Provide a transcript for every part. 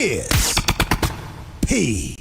is P.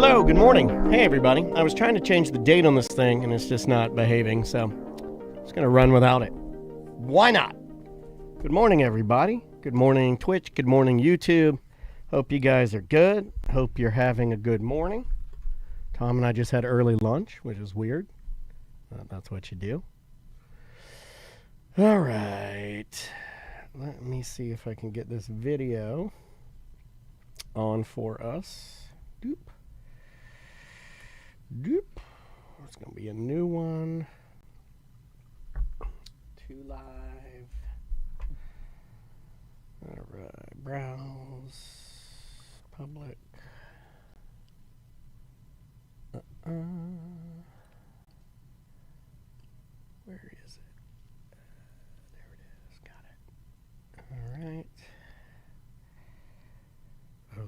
Hello, good morning. Hey, everybody. I was trying to change the date on this thing, and it's just not behaving, so I'm just going to run without it. Why not? Good morning, everybody. Good morning, Twitch. Good morning, YouTube. Hope you guys are good. Hope you're having a good morning. Tom and I just had early lunch, which is weird. That's what you do. All right. Let me see if I can get this video on for us. Doop. Doop. It's going to be a new one. 2 Live. All right. Browse. Public. Where is it? There it is. Got it. All right.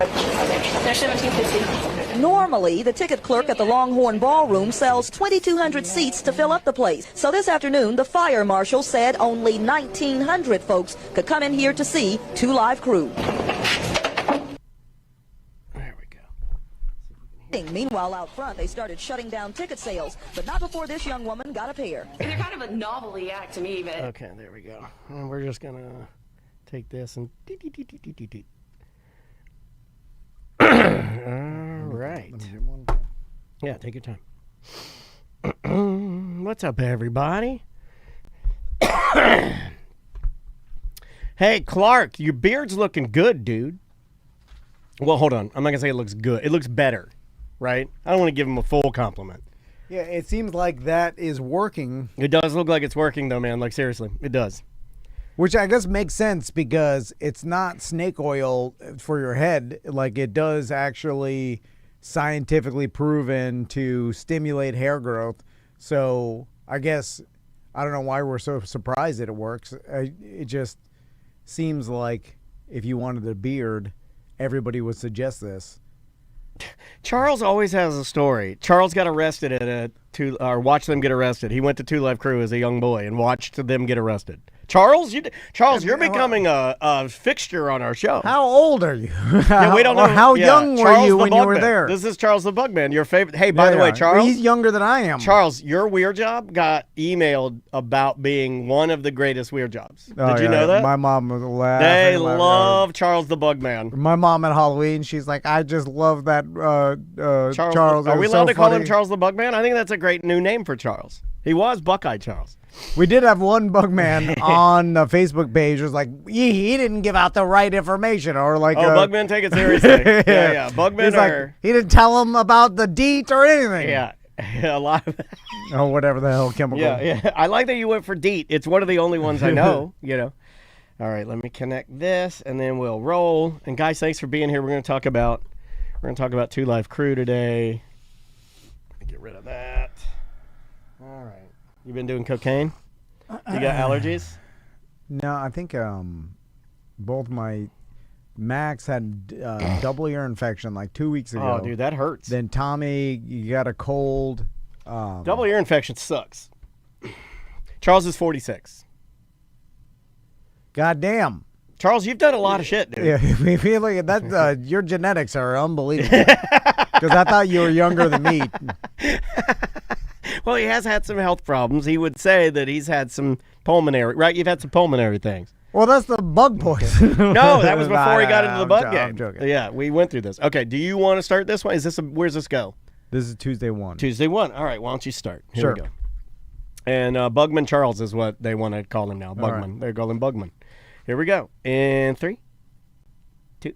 They're $17.50. Normally, the ticket clerk at the Longhorn Ballroom sells 2,200 seats to fill up the place. So this afternoon, the fire marshal said only 1,900 folks could come in here to see 2 Live Crew. There we go. Meanwhile, out front, they started shutting down ticket sales, but not before this young woman got a pair. They're kind of a novelty act to me, but... Okay, there we go. And we're just going to take this and... All right. Yeah, take your time. What's up, everybody? Hey, Clark, your beard's looking good, dude. Well, hold on. I'm not going to say it looks good. It looks better, right? I don't want to give him a full compliment. Yeah, it seems like that is working. It does look like it's working, though, man. Like, seriously, it does. Which I guess makes sense because it's not snake oil for your head. Like, it does actually scientifically proven to stimulate hair growth. So I guess I don't know why we're so surprised that it works. It just seems like if you wanted a beard, everybody would suggest this. Charles always has a story. Charles got arrested at watched them get arrested. He went to 2 Live Crew as a young boy and watched them get arrested. Charles, you're becoming a fixture on our show. How old are you? Yeah, we don't know. How young were you when you were there? This is Charles the Bugman, your favorite. Hey, by the way, Charles. He's younger than I am. Charles, your Weird Job got emailed about being one of the greatest Weird Jobs. Did you know that? My mom was laughing. They love Charles the Bugman. My mom at Halloween, she's like, I just love that Charles. Are we allowed to call him Charles the Bugman? I think that's a great new name for Charles. He was Buckeye Charles. We did have one Bugman on the Facebook page. It was like, he didn't give out the right information. Or like, Bugman, take it seriously. yeah. Bugman he didn't tell him about the DEET or anything. Yeah, a lot of oh, whatever the hell chemical. Yeah. I like that you went for DEET. It's one of the only ones I know, All right, let me connect this, and then we'll roll. And guys, thanks for being here. We're going to talk about 2 Live Crew today. Get rid of that. All right. You been doing cocaine? You got allergies? No, I think both my Max had double ear infection like 2 weeks ago. Oh, dude, that hurts. Then Tommy, you got a cold. Double ear infection sucks. Charles is 46. God damn. Charles, you've done a lot of shit, dude. Yeah, we feel like that. Your genetics are unbelievable. Because I thought you were younger than me. Well, he has had some health problems. He would say that he's had some pulmonary, right? You've had some pulmonary things. Well, that's the bug poison. No, that was before he got into the bug game. I'm joking. Yeah, we went through this. Okay, do you want to start this one? Where's this go? This is Tuesday 1. Tuesday 1. All right, why don't you start? Here sure. we go. And Bugman Charles is what they want to call him now. Bugman. Right. They call him Bugman. Here we go. In 3, 2.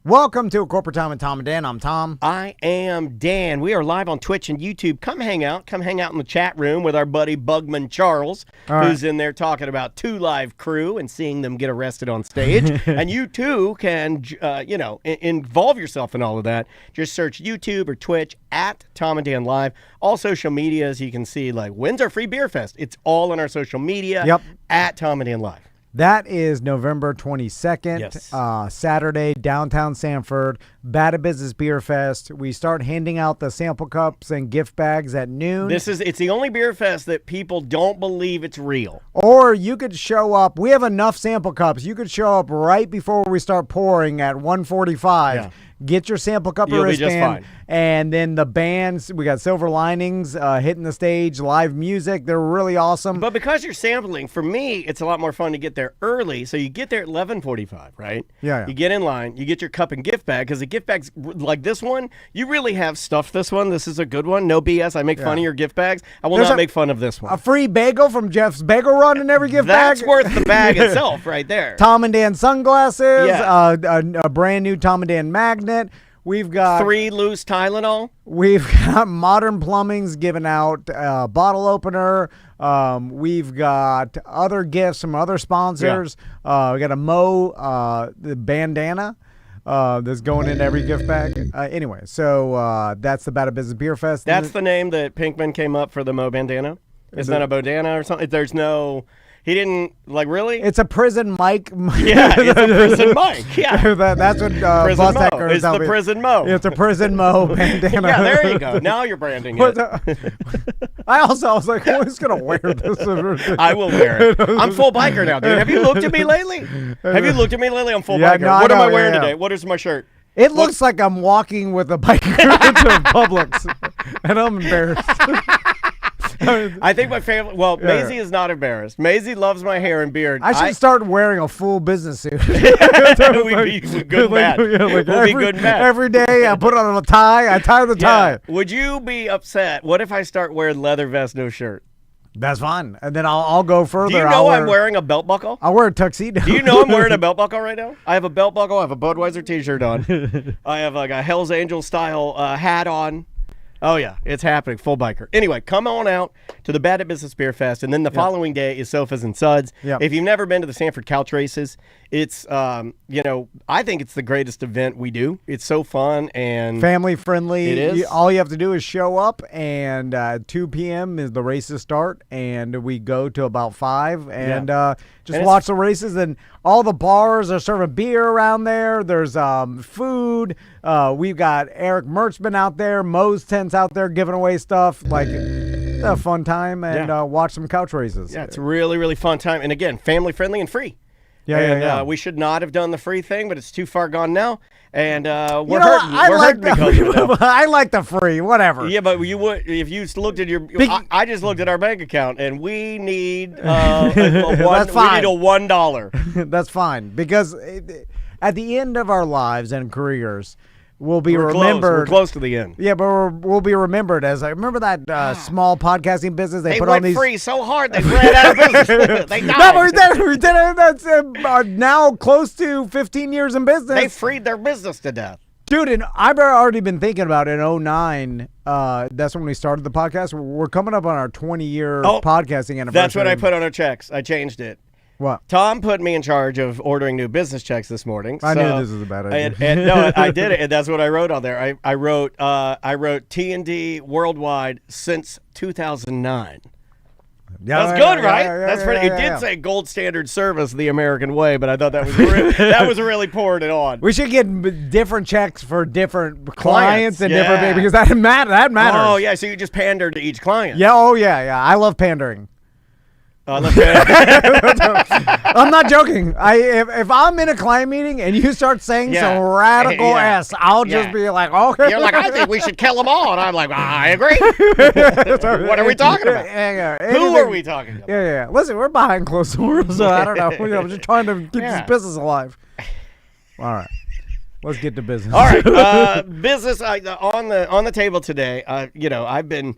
Welcome to Corporate Tom and Tom and Dan. I'm Tom. I am Dan. We are live on Twitch and YouTube. Come hang out. Come hang out in the chat room with our buddy Bugman Charles, who's in there talking about 2 Live Crew and seeing them get arrested on stage. And you too can, involve yourself in all of that. Just search YouTube or Twitch at Tom and Dan Live. All social medias you can see, like, when's our free beer fest? It's all on our social media. Yep. At Tom and Dan Live. That is November 22nd, Yes. Saturday, downtown Sanford, Bad Business Beer Fest. We start handing out the sample cups and gift bags at noon. It's the only beer fest that people don't believe it's real. Or you could show up. We have enough sample cups. You could show up right before we start pouring at 1:45. Get your sample cup or You'll be just wristband. fine. And then the bands, we got Silver Linings hitting the stage, live music. They're really awesome. But because you're sampling, for me, it's a lot more fun to get there early. So you get there at 11:45, right? Yeah. You get in line, you get your cup and gift bag, because the gift bags, like this one, you really have stuffed this one. This is a good one. No BS. I make fun of your gift bags. I will There's not make fun of this one. A free bagel from Jeff's Bagel Run in every gift That's bag. worth the bag itself right there. Tom and Dan sunglasses, Yeah. a brand new Tom and Dan magnet. We've got 3 loose Tylenol. We've got Modern Plumbing's giving out a bottle opener. We've got other gifts from other sponsors. We got a Moe the bandana that's going in every gift bag. Anyway, so that's the Bad Business Beer Fest. That's the name that Pinkman came up for the Moe Bandana. It's not a Bodana or something. There's no... He didn't, like, really? It's a prison mic. Yeah, it's a prison mic. Yeah. That's what Prison Bus Moe. Hacker It's tell the me. prison Moe. It's a prison Moe bandana. Yeah, there you go. Now you're branding it. I was like, who's going to wear this? I will wear it. I'm full biker now, dude. Have you looked at me lately? I'm full Yeah, biker. no, I What am know, I wearing yeah. today? What is my shirt? It looks like I'm walking with a biker to Publix, and I'm embarrassed. I think my family, Maisie is not embarrassed. Maisie loves my hair and beard. I should start wearing a full business suit. We'd be good and bad. We'll be good and bad. Every day I put on a tie. I tie the tie. Would you be upset? What if I start wearing leather vest, no shirt? That's fine. And then I'll go further. Do you know I'm wearing a belt buckle? I'll wear a tuxedo. Do you know I'm wearing a belt buckle right now? I have a belt buckle. I have a Budweiser t-shirt on. I have like a Hell's Angel style hat on. Oh, yeah, it's happening. Full biker. Anyway, come on out to the Bad at Business Beer Fest, and then the following day is Sofas and Suds. Yep. If you've never been to the Sanford couch races, it's, I think it's the greatest event we do. It's so fun and family friendly. It is. All you have to do is show up, and 2 p.m. is the races start, and we go to about 5, and just And watch the races. And all the bars are serving beer around there. There's food. We've got Eric Merchman out there, Moe's tents out there giving away stuff. Like, it's a fun time, and watch some couch races. Yeah, it's a really, really fun time. And again, family friendly and free. Yeah. We should not have done the free thing, but it's too far gone now. And we're You know, hurting. I We're like hurting because of it now. I like the free, whatever. Yeah, but you would if you looked at your. I just looked at our bank account, and we need That's We need fine. a $1. That's fine, because at the end of our lives and careers, we'll be We're remembered. close to the end. Yeah, but we'll be remembered as I remember that small podcasting business they put went on these. free so hard they ran out of business. They died. No, but we did it. That's now close to 15 years in business. They freed their business to death. Dude, and I've already been thinking about it in 2009. That's when we started the podcast. We're coming up on our 20-year podcasting anniversary. That's what I put on our checks. I changed it. What? Tom put me in charge of ordering new business checks this morning. I knew this was a bad idea. And no, I did it, and that's what I wrote on there. I wrote T&D Worldwide since 2009. Yeah, That's good, right? yeah, That's pretty. yeah, It did yeah. say gold standard service the American way, but I thought that was really pouring it on. We should get different checks for different clients and different yeah. because that matters. Oh yeah, so you just pander to each client. Yeah. Oh yeah. I love pandering. Let's do it. I'm not joking. If I'm in a client meeting and you start saying some radical S, I'll just be like, okay. You're like, I think we should kill them all, and I'm like, I agree. What are we talking about? Who are we talking about? Yeah. Listen, we're behind closed doors, so I don't know. I'm just trying to keep this business alive. All right. Let's get to business. All right, business on the table today. I've been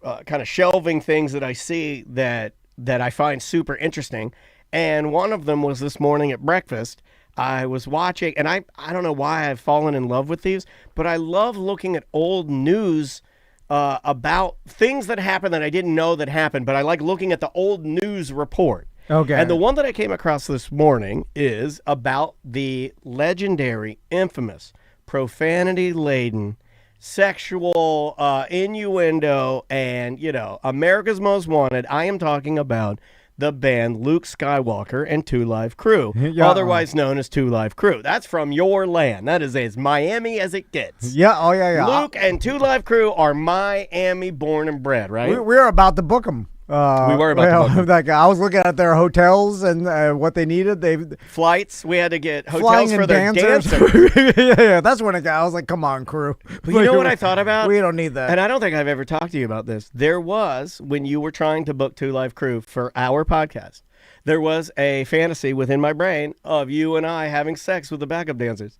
kind of shelving things that I see that I find super interesting, and one of them was this morning at breakfast. I was watching, and I don't know why I've fallen in love with these, but I love looking at old news about things that happened that I didn't know that happened, but I like looking at the old news report. Okay. And the one that I came across this morning is about the legendary, infamous, profanity-laden, sexual innuendo, and, America's Most Wanted. I am talking about the band Luke Skywalker and 2 Live Crew, otherwise known as 2 Live Crew. That's from your land. That is as Miami as it gets. Yeah. Oh yeah. Luke and 2 Live Crew are Miami born and bred, right? We're about to book them. We were about to book them. like, I was looking at their hotels and what they needed. Flights. We had to get Flying hotels for and their dancers. dancers. yeah, that's when I was like, come on, crew. But you know what I thought about? We don't need that. And I don't think I've ever talked to you about this. There was, when you were trying to book Two Live Crew for our podcast, there was a fantasy within my brain of you and I having sex with the backup dancers.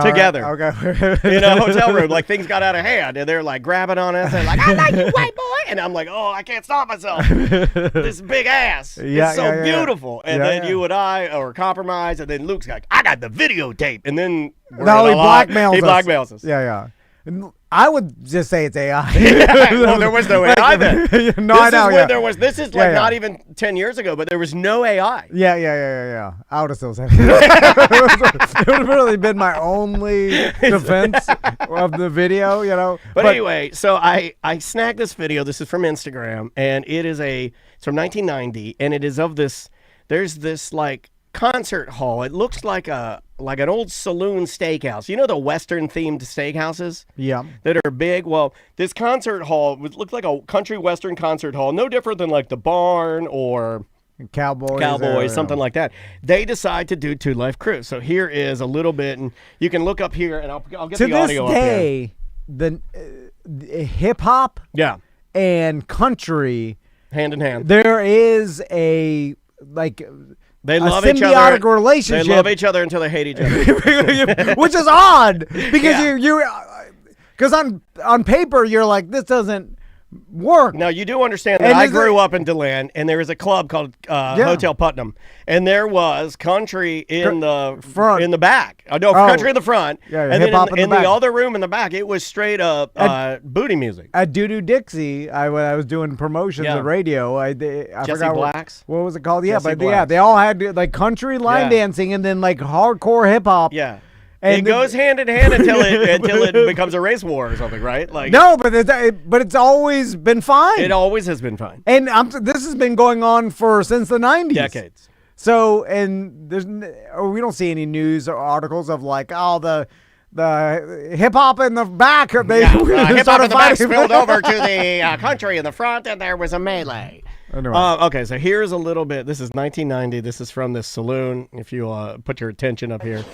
Together. Okay. In a hotel room, like things got out of hand, and they're like grabbing on us, and like, I like you, white boy, and I'm like, oh, I can't stop myself. This big ass, it's so beautiful. And then you and I are compromised, and then Luke's like, I got the videotape, and then he blackmails us. Yeah. I would just say it's AI. Well, there was no AI then. This is like not even 10 years ago, but there was no AI. Yeah. I would have still said it. would have really been my only defense of the video, But anyway, so I snagged this video. This is from Instagram, and it's from 1990, and it is of this. There's this like concert hall. It looks like an old saloon steakhouse. You know the Western themed steakhouses? Yeah. That are big? Well, this concert hall looked like a country Western concert hall, no different than like the Barn or Cowboys, something like that. They decide to do Two Live Crew. So here is a little bit, and you can look up here, and I'll get the audio up here. To this day, the hip hop and country hand in hand. There is a they love each other. Symbiotic relationship. They love each other until they hate each other, which is odd because because on paper you're like, this doesn't work. Now you do understand that I grew up in DeLand, and there was a club called Hotel Putnam, and there was country in the front, in the back. Country in the front, and then in the other room in the back, it was straight up booty music. At Doo Dixie, when I was doing promotions at radio, I forgot what was it called? They all had like country line dancing and then like hardcore hip hop. Yeah. And it goes hand in hand until it becomes a race war or something, right? Like no, but it's always been fine. It always has been fine. And this has been going on since the 90s. Decades. So, and we don't see any news or articles of like, the hip hop in the back. Hip hop in the back spilled over to the country in the front, and there was a melee. Okay, so here's a little bit. This is 1990. This is from this saloon. If you put your attention up here.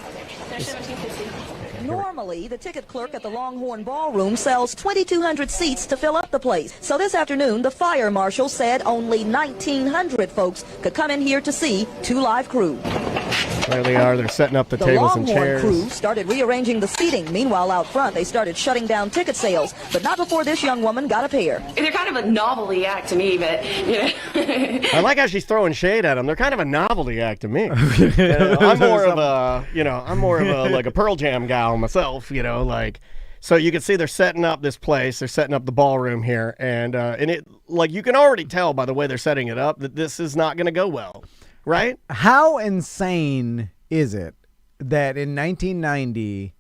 Normally, the ticket clerk at the Longhorn Ballroom sells 2,200 seats to fill up the place. So this afternoon, the fire marshal said only 1,900 folks could come in here to see Two Live Crew. There they are. They're setting up the tables and chairs. The Longhorn crew started rearranging the seating. Meanwhile, out front, they started shutting down ticket sales. But not before this young woman got a pair. They're kind of a novelty act to me, but, I like how she's throwing shade at them. They're kind of a novelty act to me. I'm more of a like a Pearl Jam gal myself, so you can see they're setting up this place. They're setting up the ballroom here, and it, like, you can already tell by the way they're setting it up that this is not going to go well, right? How insane is it that in 1990,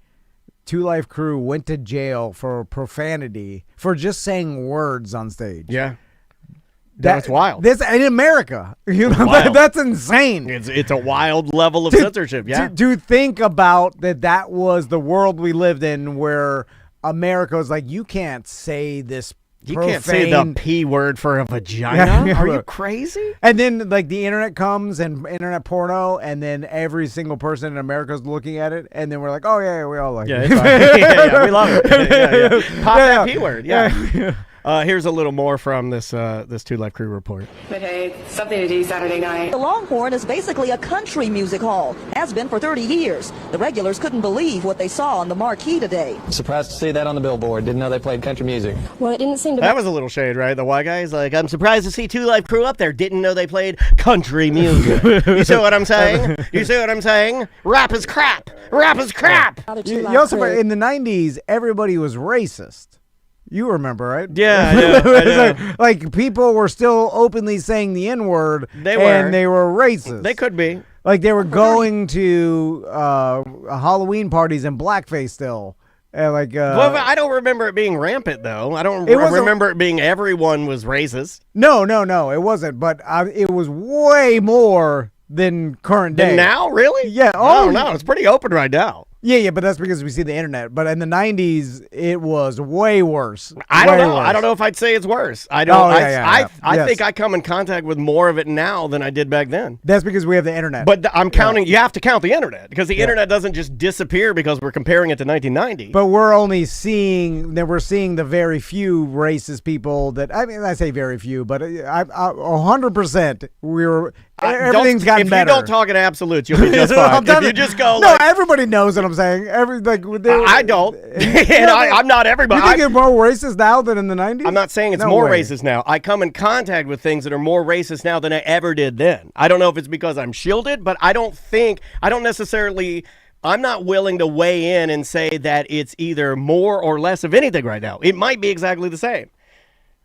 Two Live Crew went to jail for profanity for just saying words on stage? Yeah. That's wild. This in America, that's insane. It's a wild level of censorship. Yeah. To think about that was the world we lived in, where America was like, you can't say this. You can't say the P word for a vagina. Are you crazy? And then like the internet comes and internet porno, and then every single person in America is looking at it, and then we're like, oh yeah, we all like it. Yeah, we love it. Pop that P word. Yeah. Here's a little more from this Two Live Crew report. But hey, it's something to do Saturday night. The Longhorn is basically a country music hall. Has been for 30 years. The regulars couldn't believe what they saw on the marquee today. Surprised to see that on the billboard. Didn't know they played country music. Well, it didn't seem to. That was a little shade, right? The white guy's like, I'm surprised to see Two Live Crew up there. Didn't know they played country music. You see what I'm saying? Rap is crap. Rap is crap. You also, in the 90s, everybody was racist. You remember, right? Yeah. like people were still openly saying the N-word. They were. And they were racist. They could be. Like they were going to Halloween parties in blackface still. Well, I don't remember it being rampant, though. I don't remember it being everyone was racist. No, it wasn't. But it was way more than current day. Than now? Really? Yeah. Oh, no, it's pretty open right now. Yeah, but that's because we see the internet. But in the 90s, it was way worse. I don't Way know. worse. I don't know if I'd say it's worse. I don't. I think I come in contact with more of it now than I did back then. That's because we have the internet. But I'm counting. You have to count the internet because the internet doesn't just disappear because we're comparing it to 1990. But we're only seeing that we're seeing the very few racist people that I say very few, but 100% everything's gotten better. If you don't talk in absolutes, you'll be just fine. If you just go, everybody knows what I'm saying. I don't. I'm not everybody. You think it's more racist now than in the 90s? I'm not saying it's more racist now. I come in contact with things that are more racist now than I ever did then. I don't know if it's because I'm shielded, but I'm not willing to weigh in and say that it's either more or less of anything right now. It might be exactly the same.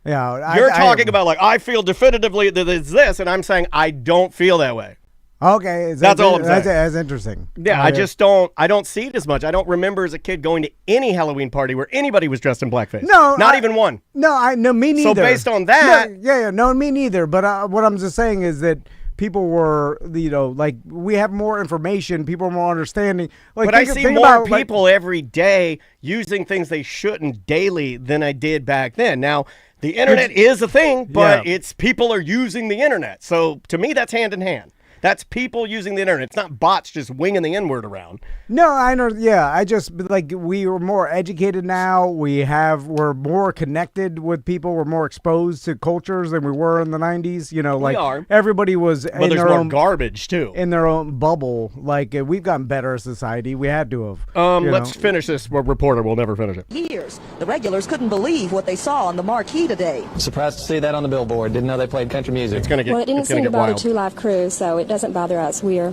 Yeah, You're talking about like, I feel definitively that it's this, and I'm saying I don't feel that way. Okay, that's all I'm saying. That's interesting. Yeah, I just don't. I don't see it as much. I don't remember as a kid going to any Halloween party where anybody was dressed in blackface. No, not even one. No, me neither. So based on that, no, me neither. But what I'm just saying is that people were, like we have more information. People are more understanding. Like, but I see more people every day using things they shouldn't daily than I did back then. Now, the internet is a thing, but it's people are using the internet. So to me, that's hand in hand. That's people using the internet. It's not bots just winging the N-word around. No, I know. Yeah, I just we are more educated now. We're more connected with people. We're more exposed to cultures than we were in the 90s. We are. Everybody was in their own garbage too. In their own bubble. Like we've gotten better as a society. We had to have. Let's finish this reporter. We'll never finish it. Years. The regulars couldn't believe what they saw on the marquee today. Surprised to see that on the billboard. Didn't know they played country music. It's gonna get. Well, it didn't it's gonna seem to get bother wild. Two Live Crew, so it doesn't bother us. We are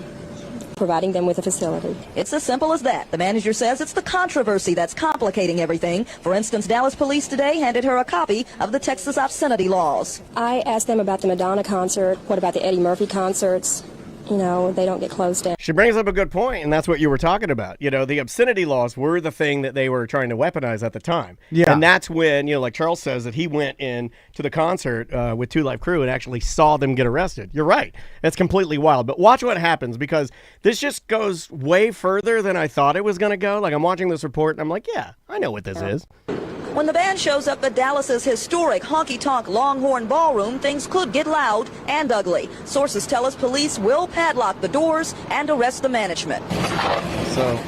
providing them with a facility. It's as simple as that. The manager says it's the controversy that's complicating everything. For instance, Dallas police today handed her a copy of the Texas obscenity laws. I asked them about the Madonna concert. What about the Eddie Murphy concerts? They don't get closed down. She brings up a good point, and that's what you were talking about. The obscenity laws were the thing that they were trying to weaponize at the time. Yeah. And that's when, like Charles says, that he went in to the concert with Two Live Crew and actually saw them get arrested. You're right. That's completely wild. But watch what happens, because this just goes way further than I thought it was going to go. Like, I'm watching this report, and I'm like, yeah, I know what this is. When the band shows up at Dallas's historic honky-tonk Longhorn Ballroom, things could get loud and ugly. Sources tell us police will padlock the doors and arrest the management.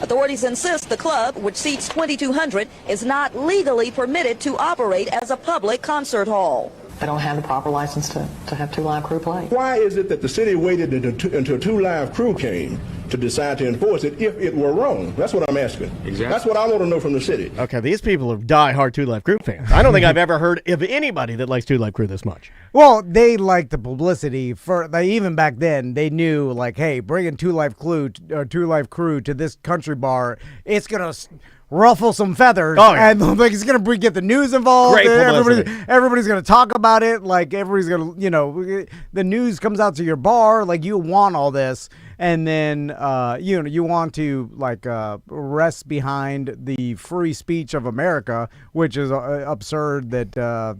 Authorities insist the club, which seats 2,200, is not legally permitted to operate as a public concert hall. They don't have the proper license to have Two Live Crew play. Why is it that the city waited until Two Live Crew came to decide to enforce it if it were wrong? That's what I'm asking. Exactly. That's what I want to know from the city. Okay, these people are die-hard Two Live Crew fans. I don't think I've ever heard of anybody that likes Two Live Crew this much. Well, they like the publicity. Even back then, they knew, like, hey, bringing Two Live Crew to this country bar, it's going to ruffle some feathers, and it's gonna get the news involved. Great publicity. Everybody's gonna talk about it. Like everybody's gonna, the news comes out to your bar. Like you want all this, and then you want to rest behind the free speech of America, which is absurd. That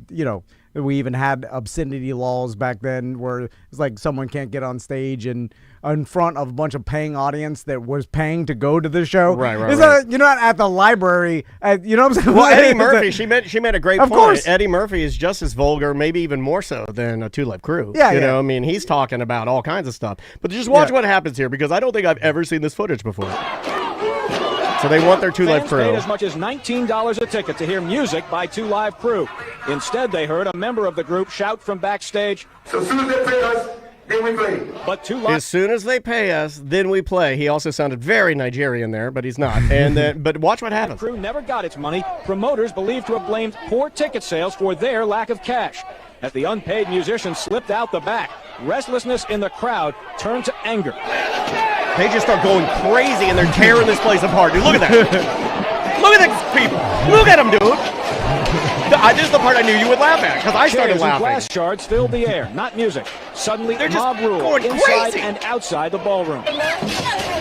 we even had obscenity laws back then, where it's like someone can't get on stage and in front of a bunch of paying audience that was paying to go to the show. Right. You're not at the library. You know what I'm saying? Well, Eddie Murphy, she made a great point. Course. Eddie Murphy is just as vulgar, maybe even more so than a Two Live Crew. Yeah. I mean, he's talking about all kinds of stuff. But just watch what happens here, because I don't think I've ever seen this footage before. So they want their Two Live Crew. Paid as much as $19 a ticket to hear music by Two Live Crew. Instead, they heard a member of the group shout from backstage, So as soon as they pay us, then we play. But Two Live As soon as they pay us, then we play. He also sounded very Nigerian there, but he's not. And then, but watch what happens. Crew never got its money. Promoters believed to have blamed poor ticket sales for their lack of cash. As the unpaid musicians slipped out the back, restlessness in the crowd turned to anger. They just start going crazy, and they're tearing this place apart. Dude, look at that. Look at these people. Look at them, dude. This is the part I knew you would laugh at, because I started Chairs and laughing. glass shards filled the air, not music. Suddenly, They're just mob rule going inside crazy. and outside the ballroom.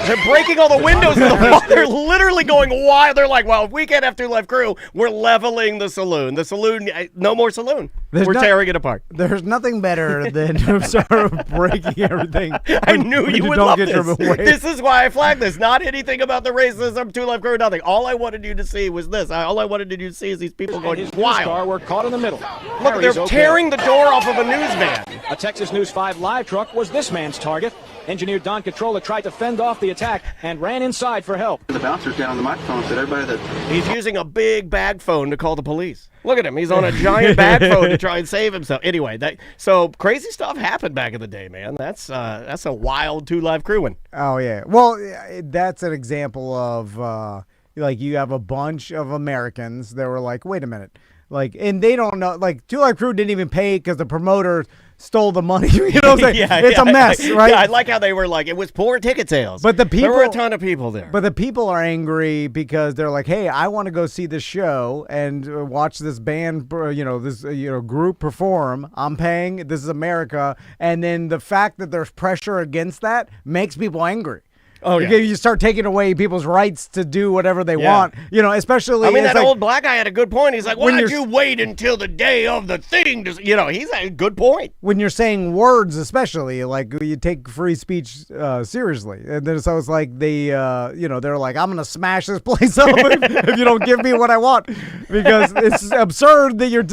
They're breaking all the windows in the bar. They're literally going wild. They're like, well, if we can't have Two Live Crew, we're leveling the saloon. The saloon, no more saloon. We're tearing it apart. There's nothing better than start breaking everything. I knew you would love this. This is why I flagged this. Not anything about the racism, Two Live Crew, nothing. All I wanted you to see was this. All I wanted you to see is these people going his wild. Car were caught in the middle. Look, they're tearing the door off of a news van. A Texas News 5 live truck was this man's target. Engineer Don Controlla tried to fend off the attack and ran inside for help. The bouncers down on the microphone said everybody that... He's using a big bag phone to call the police. Look at him. He's on a giant bag phone to try and save himself. Anyway, so crazy stuff happened back in the day, man. That's a wild Two Live Crewing. Oh, yeah. Well, that's an example of, like, you have a bunch of Americans that were like, wait a minute. Like, and they don't know, like, Two Live Crew didn't even pay because the promoter stole the money. You know what I'm saying? It's a mess, right? Yeah, I like how they were like, it was poor ticket sales. But the people, there were a ton of people there. But the people are angry because they're like, hey, I want to go see the show and watch this band, this group perform. I'm paying. This is America. And then the fact that there's pressure against that makes people angry. Oh, yeah. You start taking away people's rights to do whatever they want, especially. I mean, that old black guy had a good point. He's like, why did you wait until the day of the thing? He's a good point. When you're saying words, especially, like, you take free speech seriously. And then so it's like they're like, I'm going to smash this place up if you don't give me what I want. Because it's absurd that you're,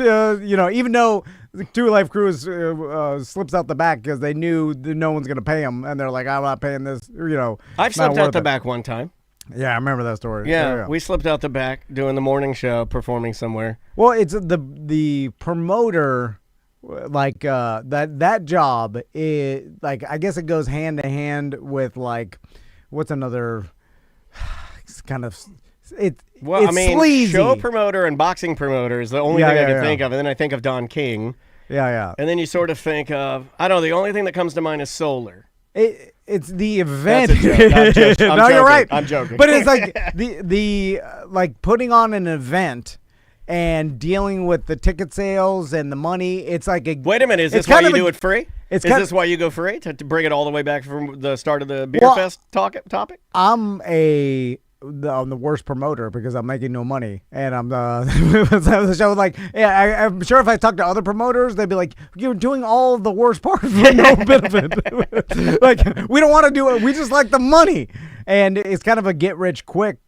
even though the Two Live Crew slips out the back because they knew that no one's going to pay them. And they're like, I'm not paying this, I've slipped out the back one time. Yeah, I remember that story. Yeah, we slipped out the back doing the morning show, performing somewhere. Well, it's the promoter, like that job is like, I guess it goes hand to hand with, like, what's another? It's kind of it's sleazy. Show promoter and boxing promoter is the only thing I can think of, and then I think of Don King. Yeah. And then you sort of think of, I don't know, the only thing that comes to mind is solar. It's the event. That's a joke. I'm joking. No, you're right. I'm joking. But it's like the like putting on an event and dealing with the ticket sales and the money. It's like wait a minute. Is this why you do it free? Is this why you go free to bring it all the way back from the start of the beer fest topic? I'm the worst promoter because I'm making no money, and I'm the show. Like, I'm sure if I talk to other promoters, they'd be like, "You're doing all the worst parts for no benefit." Like, we don't want to do it. We just like the money, and it's kind of a get rich quick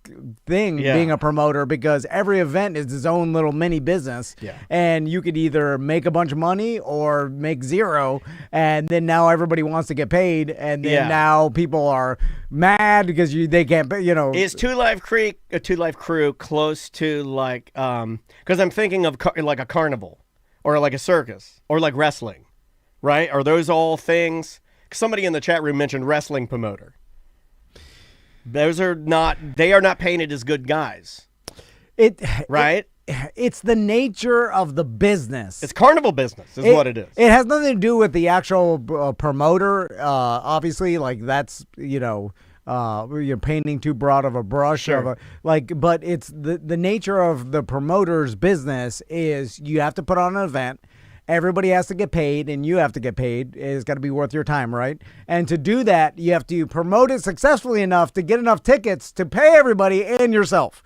thing being a promoter because every event is its own little mini business, and you could either make a bunch of money or make zero, and then now everybody wants to get paid, and then now people are mad because they can't pay. Is Two Live Crew close to like because I'm thinking of like a carnival or like a circus or like wrestling, right? Are those all things? Somebody in the chat room mentioned wrestling promoter. They are not painted as good guys. Right? It's the nature of the business. It's carnival business is what it is. It has nothing to do with the actual promoter. Obviously, like that's, you're painting too broad of a brush. Sure. But it's the nature of the promoter's business is you have to put on an event. Everybody has to get paid, and you have to get paid. It's got to be worth your time, right? And to do that, you have to promote it successfully enough to get enough tickets to pay everybody and yourself,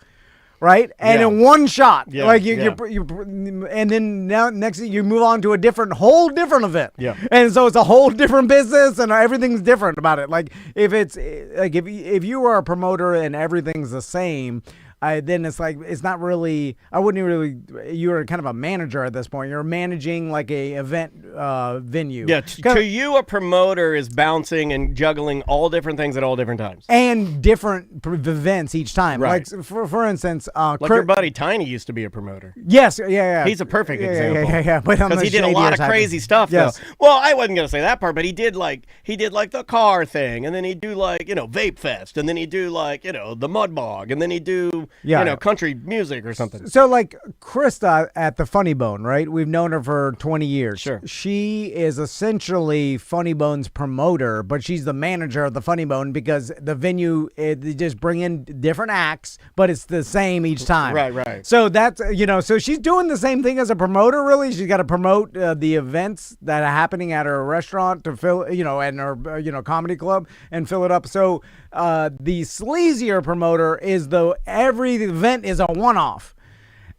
right? And in one shot, and then now next thing you move on to a whole different event. Yeah. And so it's a whole different business, and everything's different about it. Like if you are a promoter and everything's the same. Then it's like, it's not really, you're kind of a manager at this point. You're managing like a event venue. Yeah, to you, a promoter is bouncing and juggling all different things at all different times. And different events each time. Right. Like, for instance. Your buddy Tiny used to be a promoter. Yes, yeah. He's a perfect example. Yeah. Because he did a lot of crazy stuff, though. Well, I wasn't going to say that part, but he did like the car thing, and then he'd do like, Vape Fest, and then he'd do like, the Mud Bog, and then he'd do country music or something. So, like Krista at the Funny Bone, right? We've known her for 20 years. Sure. She is essentially Funny Bone's promoter, but she's the manager of the Funny Bone because the venue, they just bring in different acts, but it's the same each time. Right. So that's, so she's doing the same thing as a promoter, really. She's got to promote the events that are happening at her restaurant to fill, and her, comedy club and fill it up. So the sleazier promoter is every event is a one-off.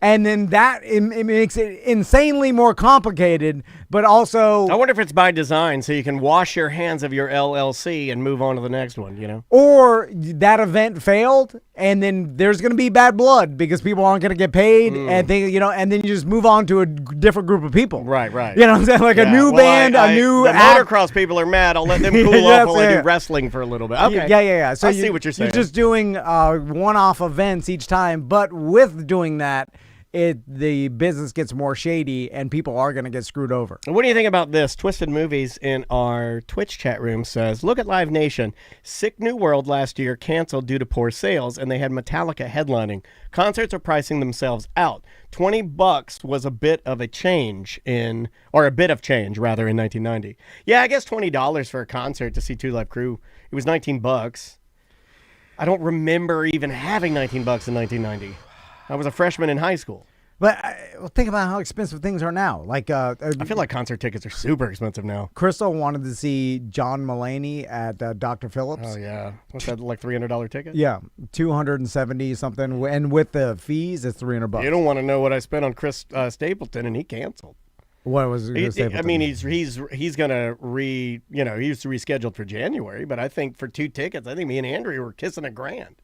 And then that it makes it insanely more complicated, but also... I wonder if it's by design so you can wash your hands of your LLC and move on to the next one, Or that event failed, and then there's going to be bad blood because people aren't going to get paid, and and then you just move on to a different group of people. Right. You know what I'm saying? Like a new band, a new The act. motocross people are mad. I'll let them cool off while I do wrestling for a little bit. Okay. Yeah. So I see what you're saying. You're just doing one-off events each time, but with doing that, the business gets more shady and people are going to get screwed over. What do you think about this? Twisted Movies in our Twitch chat room says, look at Live Nation. Sick New World last year canceled due to poor sales, and they had Metallica headlining. Concerts are pricing themselves out. $20 was a bit of change in 1990. Yeah, I guess $20 for a concert to see Two Live Crew. It was $19. I don't remember even having $19 in 1990. I was a freshman in high school. But think about how expensive things are now. Like I feel like concert tickets are super expensive now. Crystal wanted to see John Mulaney at Dr. Phillips. Oh, yeah. What's that, like $300 ticket? Yeah, $270 something. And with the fees, it's $300. You don't want to know what I spent on Chris Stapleton, and he canceled. What was Stapleton? I mean, he's going to he was rescheduled for January, but I think for 2 tickets, I think me and Andrew were kissing $1,000.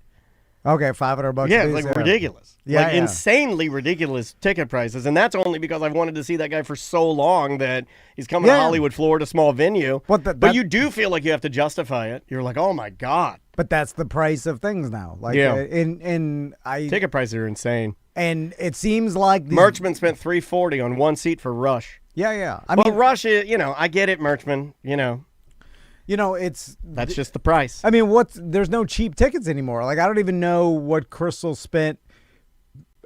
Okay, $500. Yeah, like ridiculous. Yeah, insanely ridiculous ticket prices. And that's only because I've wanted to see that guy for so long that he's coming to Hollywood, Florida, small venue. But you do feel like you have to justify it. You're like, oh my God. But that's the price of things now. Like, ticket prices are insane. And it seems like Merchman spent $340 on one seat for Rush. Yeah. I mean, Rush is, I get it, Merchman, that's just the price. I mean, there's no cheap tickets anymore. Like, I don't even know what Crystal spent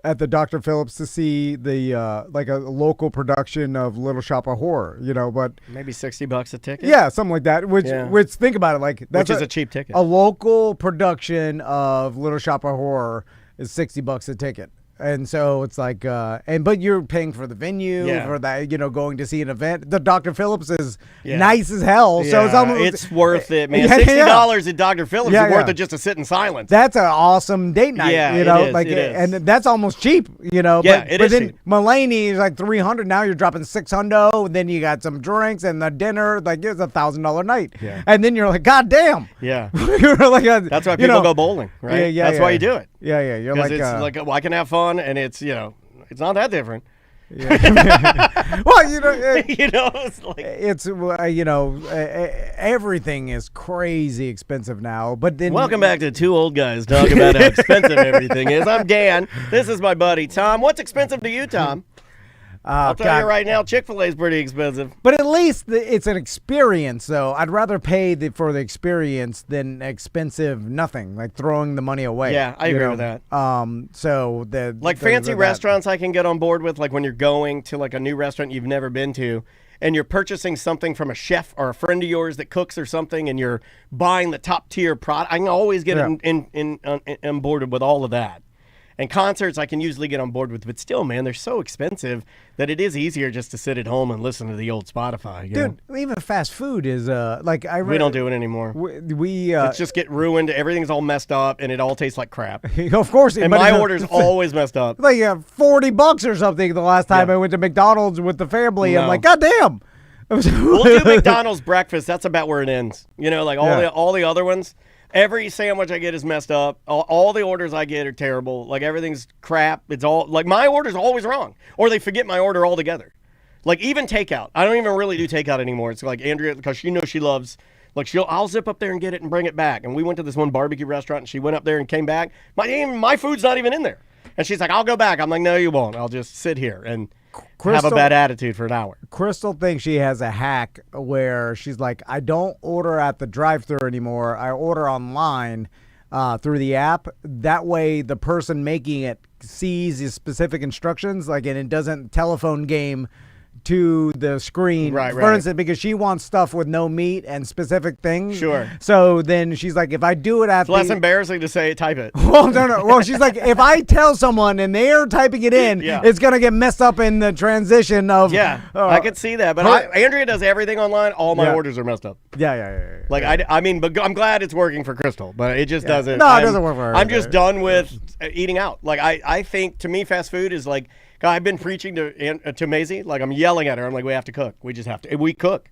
at the Dr. Phillips to see the like a local production of Little Shop of Horror, but maybe $60 a ticket. Yeah, something like that. Which think about it, like which is a cheap ticket. A local production of Little Shop of Horror is $60 a ticket. And so it's like, but you're paying for the venue, for that, going to see an event. The Dr. Phillips is nice as hell. So it's almost, it's worth it, man. $60 at Dr. Phillips is worth it just to sit in silence. That's an awesome date night, it is. And that's almost cheap, Yeah, but then Mulaney is like $300. Now you're dropping $600. Then you got some drinks and the dinner. Like, it's $1,000 night. Yeah. And then you're like, God damn. Yeah. You're like, that's why people go bowling, right? Yeah. That's why you do it. Yeah. You're like, it's like, well, I can have fun. And it's it's not that different. Yeah. Well, it's like everything is crazy expensive now. But then welcome back to Two Old Guys Talk About How Expensive Everything Is. I'm Dan. This is my buddy Tom. What's expensive to you, Tom? I'll tell you right now, Chick-fil-A is pretty expensive. But at least it's an experience, though. I'd rather pay for the experience than expensive nothing, like throwing the money away. Yeah, I agree with that. So fancy restaurants I can get on board with, like when you're going to like a new restaurant you've never been to, and you're purchasing something from a chef or a friend of yours that cooks or something, and you're buying the top tier product. I can always get on board with all of that. And concerts I can usually get on board with, but still, man, they're so expensive that it is easier just to sit at home and listen to the old Spotify. Dude, even fast food is we don't do it anymore. We it's just get ruined. Everything's all messed up, and it all tastes like crap. Of course, and my order's always messed up. Like $40 or something. The last time I went to McDonald's with the family, I'm like, God damn. We'll do McDonald's breakfast. That's about where it ends. Like all the other ones. Every sandwich I get is messed up. All the orders I get are terrible. Like, everything's crap. It's all, like, my order's always wrong. Or they forget my order altogether. Like, even takeout. I don't even really do takeout anymore. It's like Andrea, because she loves, like, I'll zip up there and get it and bring it back. And we went to this one barbecue restaurant, and she went up there and came back. My food's not even in there. And she's like, I'll go back. I'm like, no, you won't. I'll just sit here and have a bad attitude for an hour. Crystal thinks she has a hack where she's like, I don't order at the drive-thru anymore. I order online. through the app. That way, the person making it sees the specific instructions, like, and it doesn't telephone game to the screen, for instance, because she wants stuff with no meat and specific things. Sure. So then she's like, if I do it at It's less embarrassing to say type it. Well, no. Well, she's like, if I tell someone and they're typing it in, it's gonna get messed up in the transition of. Yeah, I could see that. But Andrea does everything online. All my orders are messed up. Yeah. Like I mean, but I'm glad it's working for Crystal, but it just doesn't. No, it doesn't work for her. I'm just done with eating out. Like I think to me, fast food is like. I've been preaching to Maisie, like I'm yelling at her. I'm like, we have to cook. We just have to. We cook.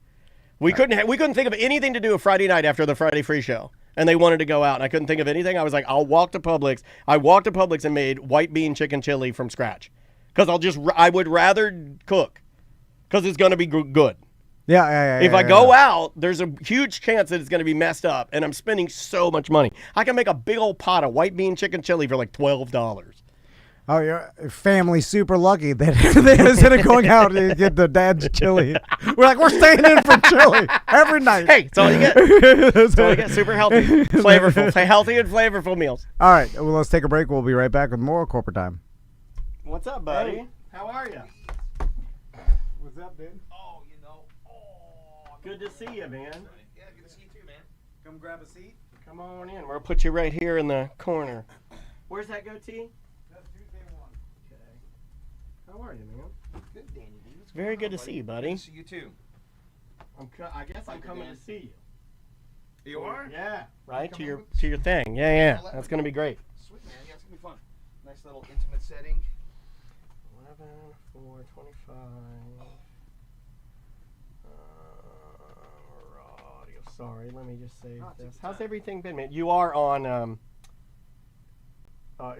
We couldn't think of anything to do a Friday night after the Friday Free Show, and they wanted to go out, and I couldn't think of anything. I was like, I'll walk to Publix. I walked to Publix and made white bean chicken chili from scratch, because I would rather cook, because it's gonna be good. Yeah. If I go out, there's a huge chance that it's going to be messed up, and I'm spending so much money. I can make a big old pot of white bean chicken chili for like $12. Oh, your family's super lucky that instead of going out to get the dad's chili, we're staying in for chili every night. Hey, it's all you get. It's all you get. Super healthy, flavorful, healthy and flavorful meals. All right, well, let's take a break. We'll be right back with more corporate time. What's up, buddy? How are you? What's up, dude? Oh, good to see you, man. Yeah, good to see you too, man. Come grab a seat. Come on in. We'll put you right here in the corner. Where's that goatee? How are you, man? Good, Danny. It's very good to see you, buddy. Good to see you too. I guess I'm coming to see you. You are? Yeah. Right to your thing. Yeah. That's gonna be great. Sweet, man. Yeah, it's gonna be fun. Nice little intimate setting. 11, 4, 25. Audio. Sorry, let me just save this. How's everything been, man? You are on.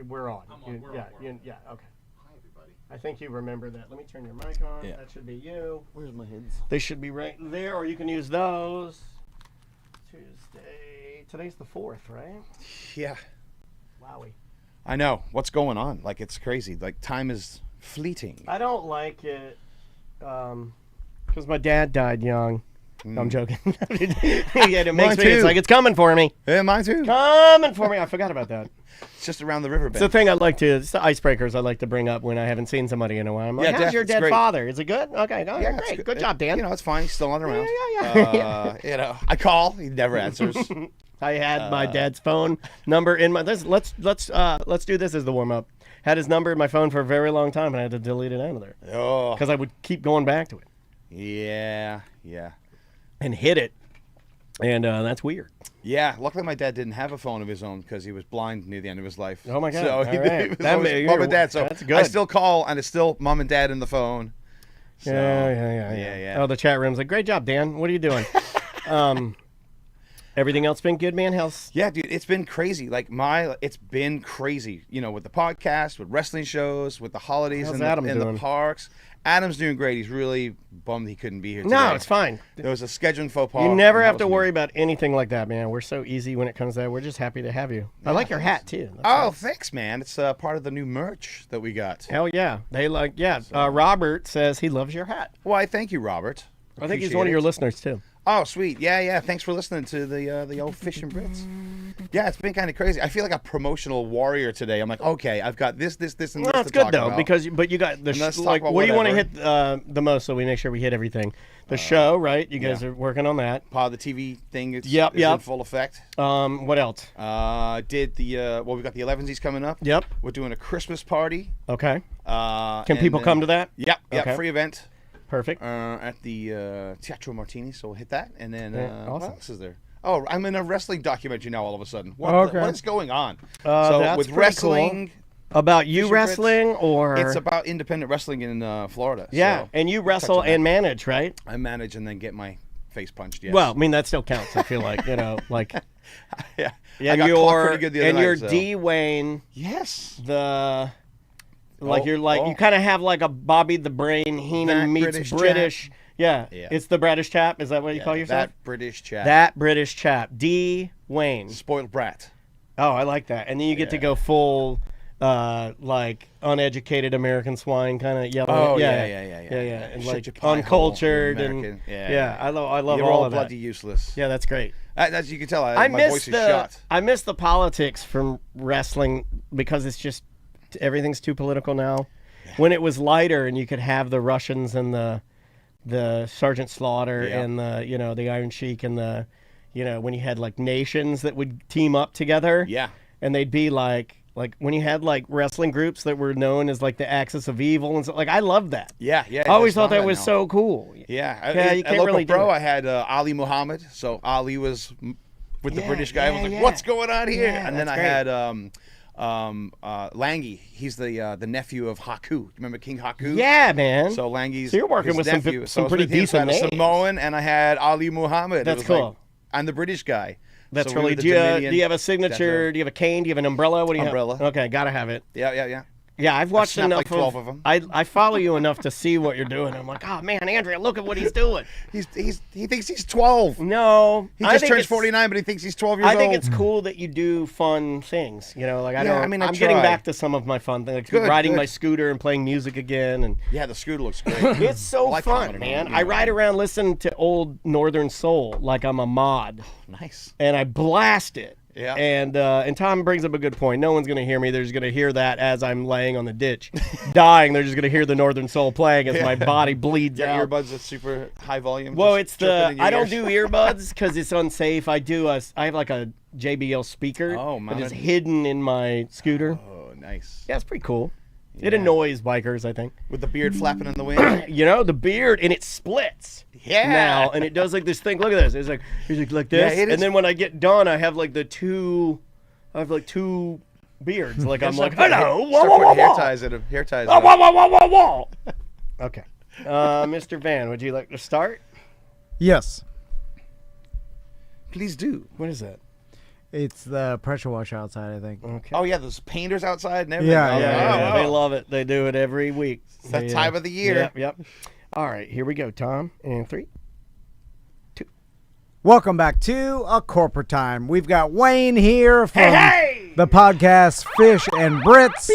We're on. I'm on. We're on. Yeah. Okay. I think you remember that. Let me turn your mic on. Yeah. That should be you. Where's my heads? They should be right there, or you can use those. Tuesday. Today's the 4th, right? Yeah. Wowie. I know. What's going on? Like, it's crazy. Like, time is fleeting. I don't like it because my dad died young. No, I'm joking. It makes me. It's like it's coming for me. Yeah, mine too. Coming for me. I forgot about that. It's just around the riverbed. It's the thing it's the icebreakers I like to bring up when I haven't seen somebody in a while. I'm like, how's your dead father? Is it good? Okay, no, yeah, great. Good job, Dan. It's fine. He's still on around. Yeah. I call. He never answers. I had my dad's phone number in my. Let's do this as the warm up. Had his number in my phone for a very long time, and I had to delete it out of there. Oh. Because I would keep going back to it. Yeah. And hit it. And that's weird. Yeah, luckily my dad didn't have a phone of his own because he was blind near the end of his life. Oh my God! So he was mom and dad. So that's good. I still call, and it's still mom and dad in the phone. So, yeah. Oh, the chat room's like, great job, Dan. What are you doing? Everything else been good, man? Yeah, dude, it's been crazy. It's been crazy. With the podcast, with wrestling shows, with the holidays in the parks. Adam's doing great. He's really bummed he couldn't be here today. No, it's fine. There was a scheduling faux pas. You never have to worry about anything like that, man. We're so easy when it comes to that. We're just happy to have you. I like your hat, too. That's nice. Thanks, man. It's part of the new merch that we got. Hell yeah. Robert says he loves your hat. Why, thank you, Robert. I think he's one of your listeners, too. Oh, sweet. Yeah. Thanks for listening to the old Fish and Brits. Yeah, it's been kind of crazy. I feel like a promotional warrior today. I'm like, okay, I've got this, and this. Well, that's good, though, because you got the what do you want to hit the most so we make sure we hit everything? The show, right? You guys are working on that. Part of the TV thing is in full effect. What else? We got the 11s coming up. Yep. We're doing a Christmas party. Okay. Can people come to that? Yep. Okay. Free event. Perfect. At the Teatro Martini, so we'll hit that. And then awesome. What else is there? Oh, I'm in a wrestling documentary now all of a sudden. What is going on? So with wrestling... Cool. About you wrestling, or it's about independent wrestling in Florida. Yeah, so and you wrestle and manage, right? I manage and then get my face punched. Yes. Well, I mean that still counts. I feel like yeah. And I got clocked pretty good the other night, you're so. D Wayne. Yes. You kind of have like a Bobby the Brain Heenan meets British. Yeah, it's the British chap. Is that what you call yourself? That British chap. That British chap. D Wayne. Spoiled brat. Oh, I like that. And then you get to go full like uneducated American swine kind of yelling. Oh, yeah, and Shut like your pie hole, uncultured American. and I love You're all all of bloody that. useless. Yeah, that's great. As you can tell, I my miss voice is shot. I miss the politics from wrestling because it's just everything's too political now. When it was lighter and you could have the Russians and the Sergeant Slaughter and the the Iron Sheik and the when you had like nations that would team up together. Yeah. And they'd be like when you had like wrestling groups that were known as like the Axis of Evil and so I loved that. Yeah. I always thought that was so cool. Yeah. You At can't local really do pro, it. I had Ali Muhammad. So Ali was with the British guy. I was like, yeah. what's going on here? Yeah, and then I that's had Langy. He's the nephew of Haku. Remember King Haku? Yeah, man. So Langy's So you're working his with nephew. some So pretty with him, so I decent had a names. Samoan, and I had Ali Muhammad. That's It was cool. I'm the British guy. That's So we really. were the Do Dominion you have a signature? Death Do you have a cane? Do you have an umbrella? What do you Umbrella. have? Okay, gotta have it. Yeah. Yeah, I've watched snapped enough like 12 of 'em. I follow you enough to see what you're doing. I'm like, oh man, Andrea, look at what he's doing. He thinks he's 12. No, He I just think turned it's- 49, but he thinks he's 12 years I think old. it's cool that you do fun things. Like I Yeah, don't. I mean, I I'm getting try. back to some of my fun things, like Good, riding good. my scooter and playing music again. And Yeah, the scooter looks great. it's so I like fun, comedy, man. you I know. ride around listening to old Northern Soul like I'm a mod. Nice. And I blast it. Yeah. And Tom brings up a good point. No one's going to hear me. They're just going to hear that as I'm laying on the ditch, dying. They're just going to hear the Northern Soul playing as my body bleeds Yeah, out. earbuds at super high volume. Well, just it's chirping in your I don't ears. do earbuds because it's unsafe. I have like a JBL speaker that is mounted. hidden in my scooter. Oh, nice. Yeah, it's pretty cool. It annoys bikers, I think. With the beard flapping in the wind. The beard, and it splits. Yeah. Now, and it does like this thing. Look at this. It's like this. Yeah, it is. And then when I get done, I have like two beards. Like I'm like, Start hello, putting whoa, whoa, whoa, hair whoa. ties in him. Hair ties. Whoa, whoa, whoa, whoa, whoa, whoa. Okay. Mr. Van, would you like to start? Yes. Please do. What is that? It's the pressure wash outside, I think. Okay. Oh, yeah, there's painters outside and everything. Yeah, Oh, Yeah, wow. they love it. They do it every week. It's that time of the year. Yep. All right, here we go, Tom. And 3, 2. Welcome back to A Corporate Time. We've got Wayne here from Hey! the podcast Fish and Brits.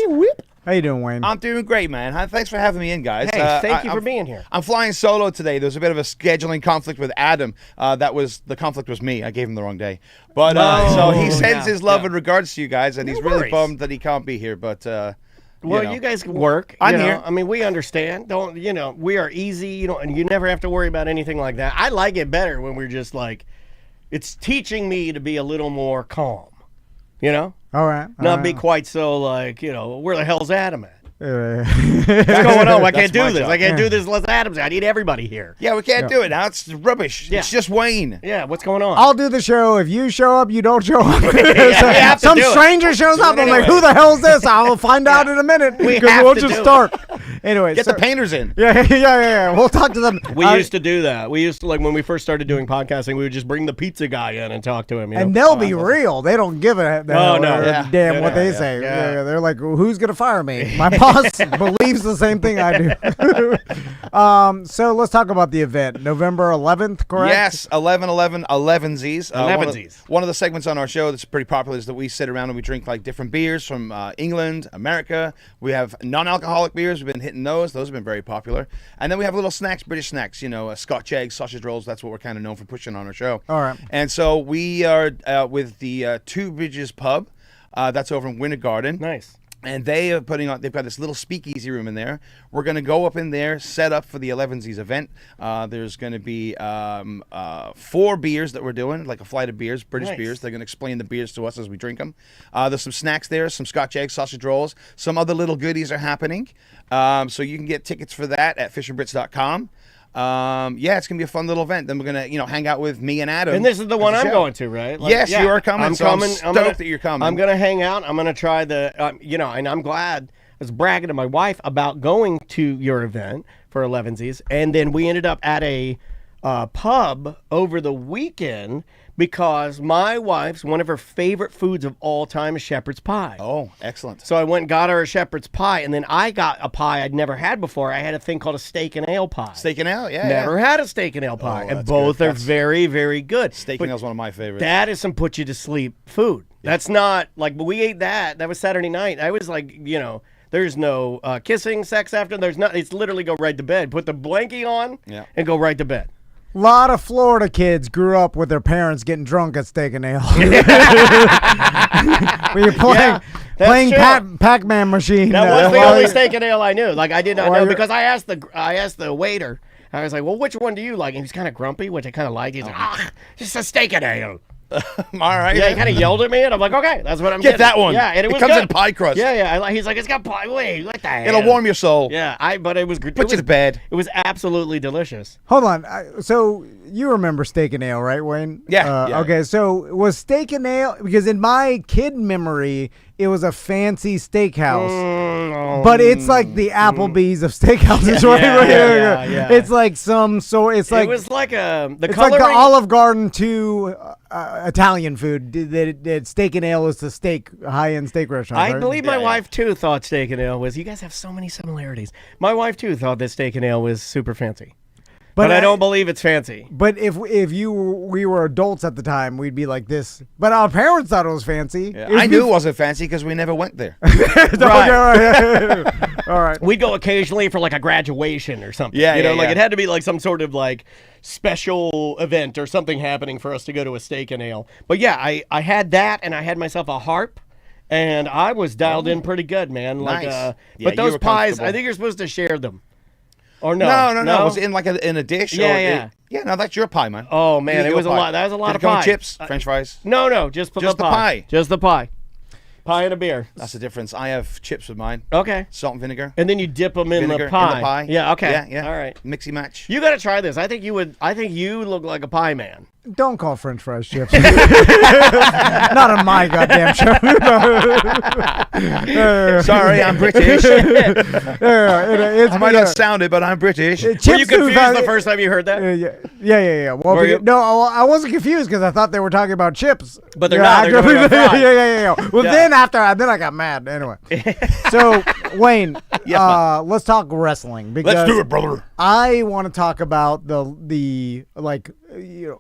How you doing, Wayne? I'm doing great, man. Thanks for having me in, guys. Hey, thank you I'm- for being here. I'm flying solo today. There was a bit of a scheduling conflict with Adam. The conflict was me. I gave him the wrong day. But so he sends his love and regards to you guys, and No he's really worries. bummed that he can't be here. But Well, you guys can work. I'm you know. here. I mean, we understand. We are easy. And you never have to worry about anything like that. I like it better when we're just like, it's teaching me to be a little more calm. All right. Not be quite so like, where the hell's Adam at? What's What's going on? I That's can't do my this. job. I can't do this unless Adam's. I need everybody here. Yeah, we can't do it now. It's rubbish. Yeah. It's just Wayne. Yeah, what's going on? I'll do the show. If you show up, you don't show up. have to Some do it. stranger shows up. I'm like, anyway. who the hell's this? I will find out in a minute. We Because have we'll to just do it. start. Anyway, Get the painters in. Yeah. We'll talk to them. We used to do that. We used to, like, when we first started doing podcasting, we would just bring the pizza guy in and talk to him. And they'll be real. They don't give a Oh, no. damn Yeah. what they Yeah. say. Yeah. They're like, who's going to fire me? My boss believes the same thing I do. So let's talk about the event. November 11th, correct? Yes, 11-11-11-Zs. 11Zs. One of the segments on our show that's pretty popular is that we sit around and we drink like different beers from England, America. We have non-alcoholic beers. We've been hitting those. Those have been very popular. And then we have little snacks, British snacks, Scotch eggs, sausage rolls. That's what we're kind of known for pushing on our show. All right. And so we are with the Two Bridges Pub. That's over in Winter Garden. Nice. And they are they've got this little speakeasy room in there. We're going to go up in there, set up for the 11Zs event. There's going to be 4 beers that we're doing, like a flight of beers, British Nice. beers. They're going to explain the beers to us as we drink them. There's some snacks there, some Scotch eggs, sausage rolls. Some other little goodies are happening. So you can get tickets for that at fishandbrits.com. It's gonna be a fun little event. Then we're gonna, hang out with me and Adam. And this is the one at I'm show. going to, right? Yes, you are coming. I'm so coming. I'm stoked that you're coming. I'm gonna hang out. I'm gonna try the, and I'm glad. I was bragging to my wife about going to your event for 11Zs, and then we ended up at a pub over the weekend because my wife's one of her favorite foods of all time is shepherd's pie. Oh, excellent. So I went and got her a shepherd's pie, and then I got a pie I'd never had before. I had a thing called a steak and ale pie. Steak and ale, yeah. Never had a steak and ale pie, and that's both good. are very, very good. Steak But and ale is one of my favorites. that is some put you to sleep food. That's not like, but we ate that. That was Saturday night. I was like, there's no kissing, sex after. There's not. It's literally go right to bed. Put the blankie on and go right to bed. A lot of Florida kids grew up with their parents getting drunk at Steak and Ale. When you're playing Pac-Man machine. That was the only steak and ale I knew. Like, I did not know because I asked the waiter. I was like, well, which one do you like? And he was kind of grumpy, which I kind of liked. He's like, just a steak and ale. All right. Yeah, he kind of yelled at me, and I'm like, okay, that's what I'm getting. Get that one. Yeah, and it was comes good. in pie crust. Yeah. He's like, it's got pie. Wait, what the hell? It'll warm your soul. Yeah, but it was good. Put you to bed. It was absolutely delicious. Hold on. So you remember Steak and Ale, right, Wayne? Yeah. Okay, so was Steak and Ale, because in my kid memory, it was a fancy steakhouse. But it's like the Applebee's of steakhouses, right? Yeah. It's like some sort. It's like it was like the it's coloring. like the Olive Garden to Italian food. That Steak and Ale is the high-end steak restaurant. I right? believe my wife too thought steak and ale was. You guys have so many similarities. My wife too thought that steak and ale was super fancy. But I don't believe it's fancy. But if we were adults at the time, we'd be like this. But our parents thought it was fancy. Yeah, I knew it wasn't fancy because we never went there. Right. All right. We'd go occasionally for like a graduation or something. Yeah, like it had to be like some sort of like special event or something happening for us to go to a steak and ale. But yeah, I had that, and I had myself a harp. And I was dialed in pretty good, man. Like, Nice. But those pies, I think you're supposed to share them. Or no? No. It was in like in a dish. Yeah. No, that's your pie, man. Oh man, it was a lot. That was a lot of pie. Chips, French fries. No, just the pie. Just the pie. Pie and a beer. That's the difference. I have chips with mine. Okay. Salt and vinegar. And then you dip them in the pie. Yeah. Okay. Yeah. All right. Mixy match. You got to try this. I think you would. I think you look like a pie man. Don't call French fries chips. Not on my goddamn show. Sorry, I'm British. I might not sound it, but I'm British. Were you confused the first time you heard that? Yeah. Well, no, I wasn't confused because I thought they were talking about chips. But they're not. They're talking about fries. Yeah. Well, then I got mad. Anyway. So, Wayne, let's talk wrestling. Because let's do it, brother. I want to talk about the like,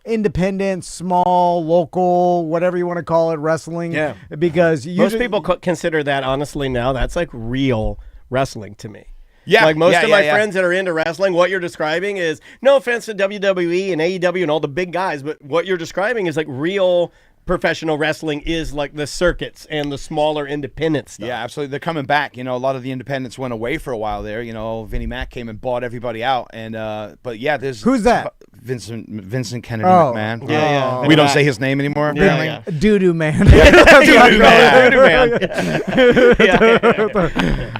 independent, small, local, whatever you want to call it, wrestling. Yeah. Because most people consider that, honestly, now that's like real wrestling to me. Yeah. Like most of my friends that are into wrestling, what you're describing is, no offense to WWE and AEW and all the big guys, but what you're describing is like real professional wrestling is like the circuits and the smaller independent stuff. Yeah, absolutely. They're coming back. A lot of the independents went away for a while there. Vinnie Mac came and bought everybody out. And but yeah, there's who's that? Vincent Kennedy McMahon. Yeah. We don't say his name anymore. Apparently. Yeah. Doo-doo man. Doo-doo man.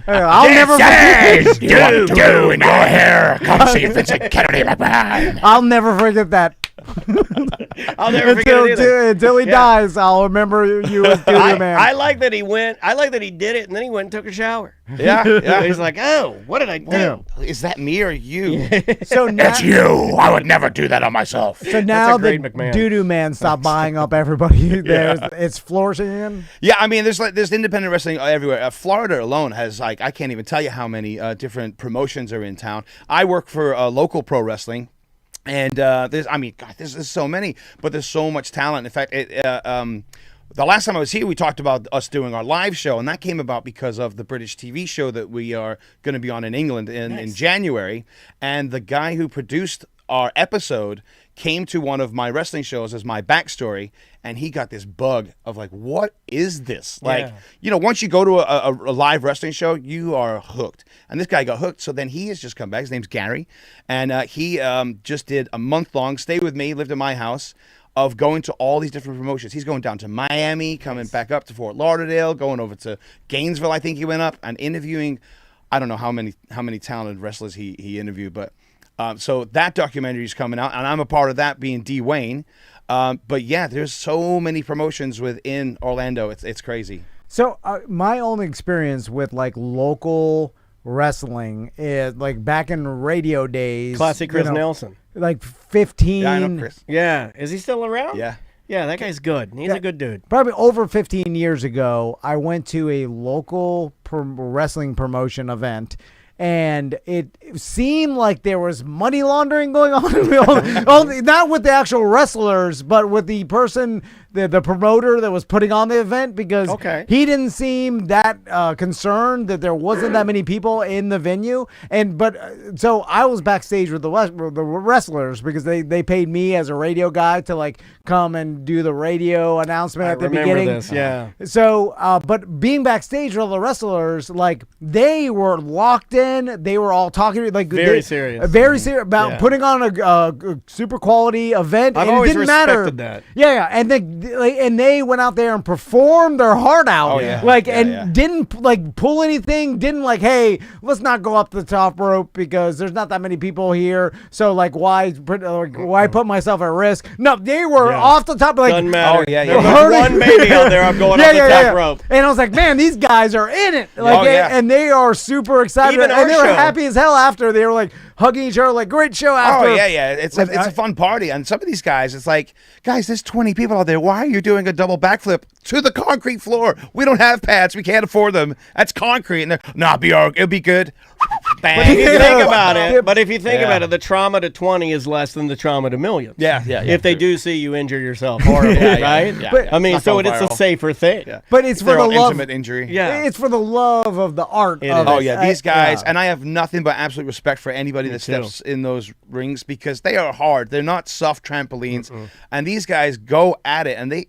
I'll never forget. You want doo in your hair? Come see Vincent Kennedy McMahon. I'll never forget that. I'll never forget it either. Until he dies, I'll remember you as Doo-doo man. I like that he went. I like that he did it, and then he went and took a shower. Yeah. He's like, oh, what did I do? Is that me or you? So now, it's you. I would never do that on myself. So now the McMahon. Doo-doo man stopped buying up everybody. It's flourishing again. Yeah, I mean, there's independent wrestling everywhere. Florida alone has I can't even tell you how many different promotions are in town. I work for local pro wrestling. And there's so many, but there's so much talent. In fact, the last time I was here, we talked about us doing our live show, and that came about because of the British TV show that we are going to be on in England in January. And the guy who produced our episode came to one of my wrestling shows as my backstory, and he got this bug of like, what is this? Like, once you go to a live wrestling show, you are hooked. And this guy got hooked, so then he has just come back. His name's Gary, and he just did a month-long stay with me, lived in my house, of going to all these different promotions. He's going down to Miami, coming back up to Fort Lauderdale, going over to Gainesville, I think he went up, and interviewing, I don't know how many talented wrestlers he interviewed, but so that documentary is coming out, and I'm a part of that, being D. Wayne. But yeah, there's so many promotions within Orlando. It's crazy. So my only experience with like local wrestling is like back in radio days. Classic Chris Nelson. Like 15. Yeah, I know Chris. Yeah. Is he still around? Yeah. Yeah, that guy's good. He's a good dude. Probably over 15 years ago, I went to a local wrestling promotion event. And it seemed like there was money laundering going on, not with the actual wrestlers, but with the person, the promoter that was putting on the event, because he didn't seem that concerned that there wasn't that many people in the venue. So I was backstage with the wrestlers because they paid me as a radio guy to like come and do the radio announcement at the beginning. This, yeah. So, but being backstage with all the wrestlers, like they were locked in. They were all talking like very serious about putting on a super quality event. I've and always it didn't matter. that. Yeah, and they went out there and performed their heart out. Didn't like pull anything. Didn't like, hey, let's not go up the top rope because there's not that many people here. So like, why put myself at risk? No, they were off the top. Like, doesn't matter. There's one baby out there. I'm going up the top rope. And I was like, man, these guys are in it. Like, and they are super excited. Even and they were happy as hell after. They were like hugging each other, like, great show after. Oh, yeah. It's a fun party. And some of these guys, it's like, guys, there's 20 people out there. Why are you doing a double backflip to the concrete floor? We don't have pads. We can't afford them. That's concrete. And it'll be good. Bang. But if you think about it, the trauma to 20 is less than the trauma to millions. Yeah. If they do see you injure yourself horribly, right? Yeah. But, I mean, so it's a safer thing. Yeah. But it's for the love. Intimate injury. Yeah. It's for the love of the art. These guys, and I have nothing but absolute respect for anybody that steps in those rings because they are hard. They're not soft trampolines, and these guys go at it, and they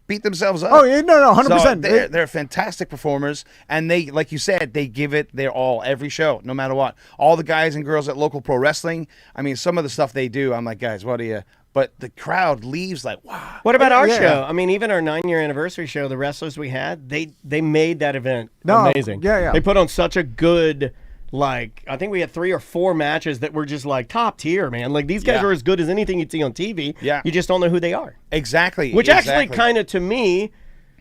beat themselves up. Oh, yeah, no, 100%. So they're fantastic performers, and they, like you said, they give it their all every show, no matter what. All the guys and girls at local pro wrestling, I mean, some of the stuff they do, I'm like, guys, what are you? But the crowd leaves like, wow. What about our show? I mean, even our 9-year anniversary show, the wrestlers we had, they made that event amazing. Yeah. They put on such a good, like, I think we had 3 or 4 matches that were just like top tier, man. Like, these guys are as good as anything you'd see on TV. Yeah. You just don't know who they are. Exactly. Which actually kind of, to me,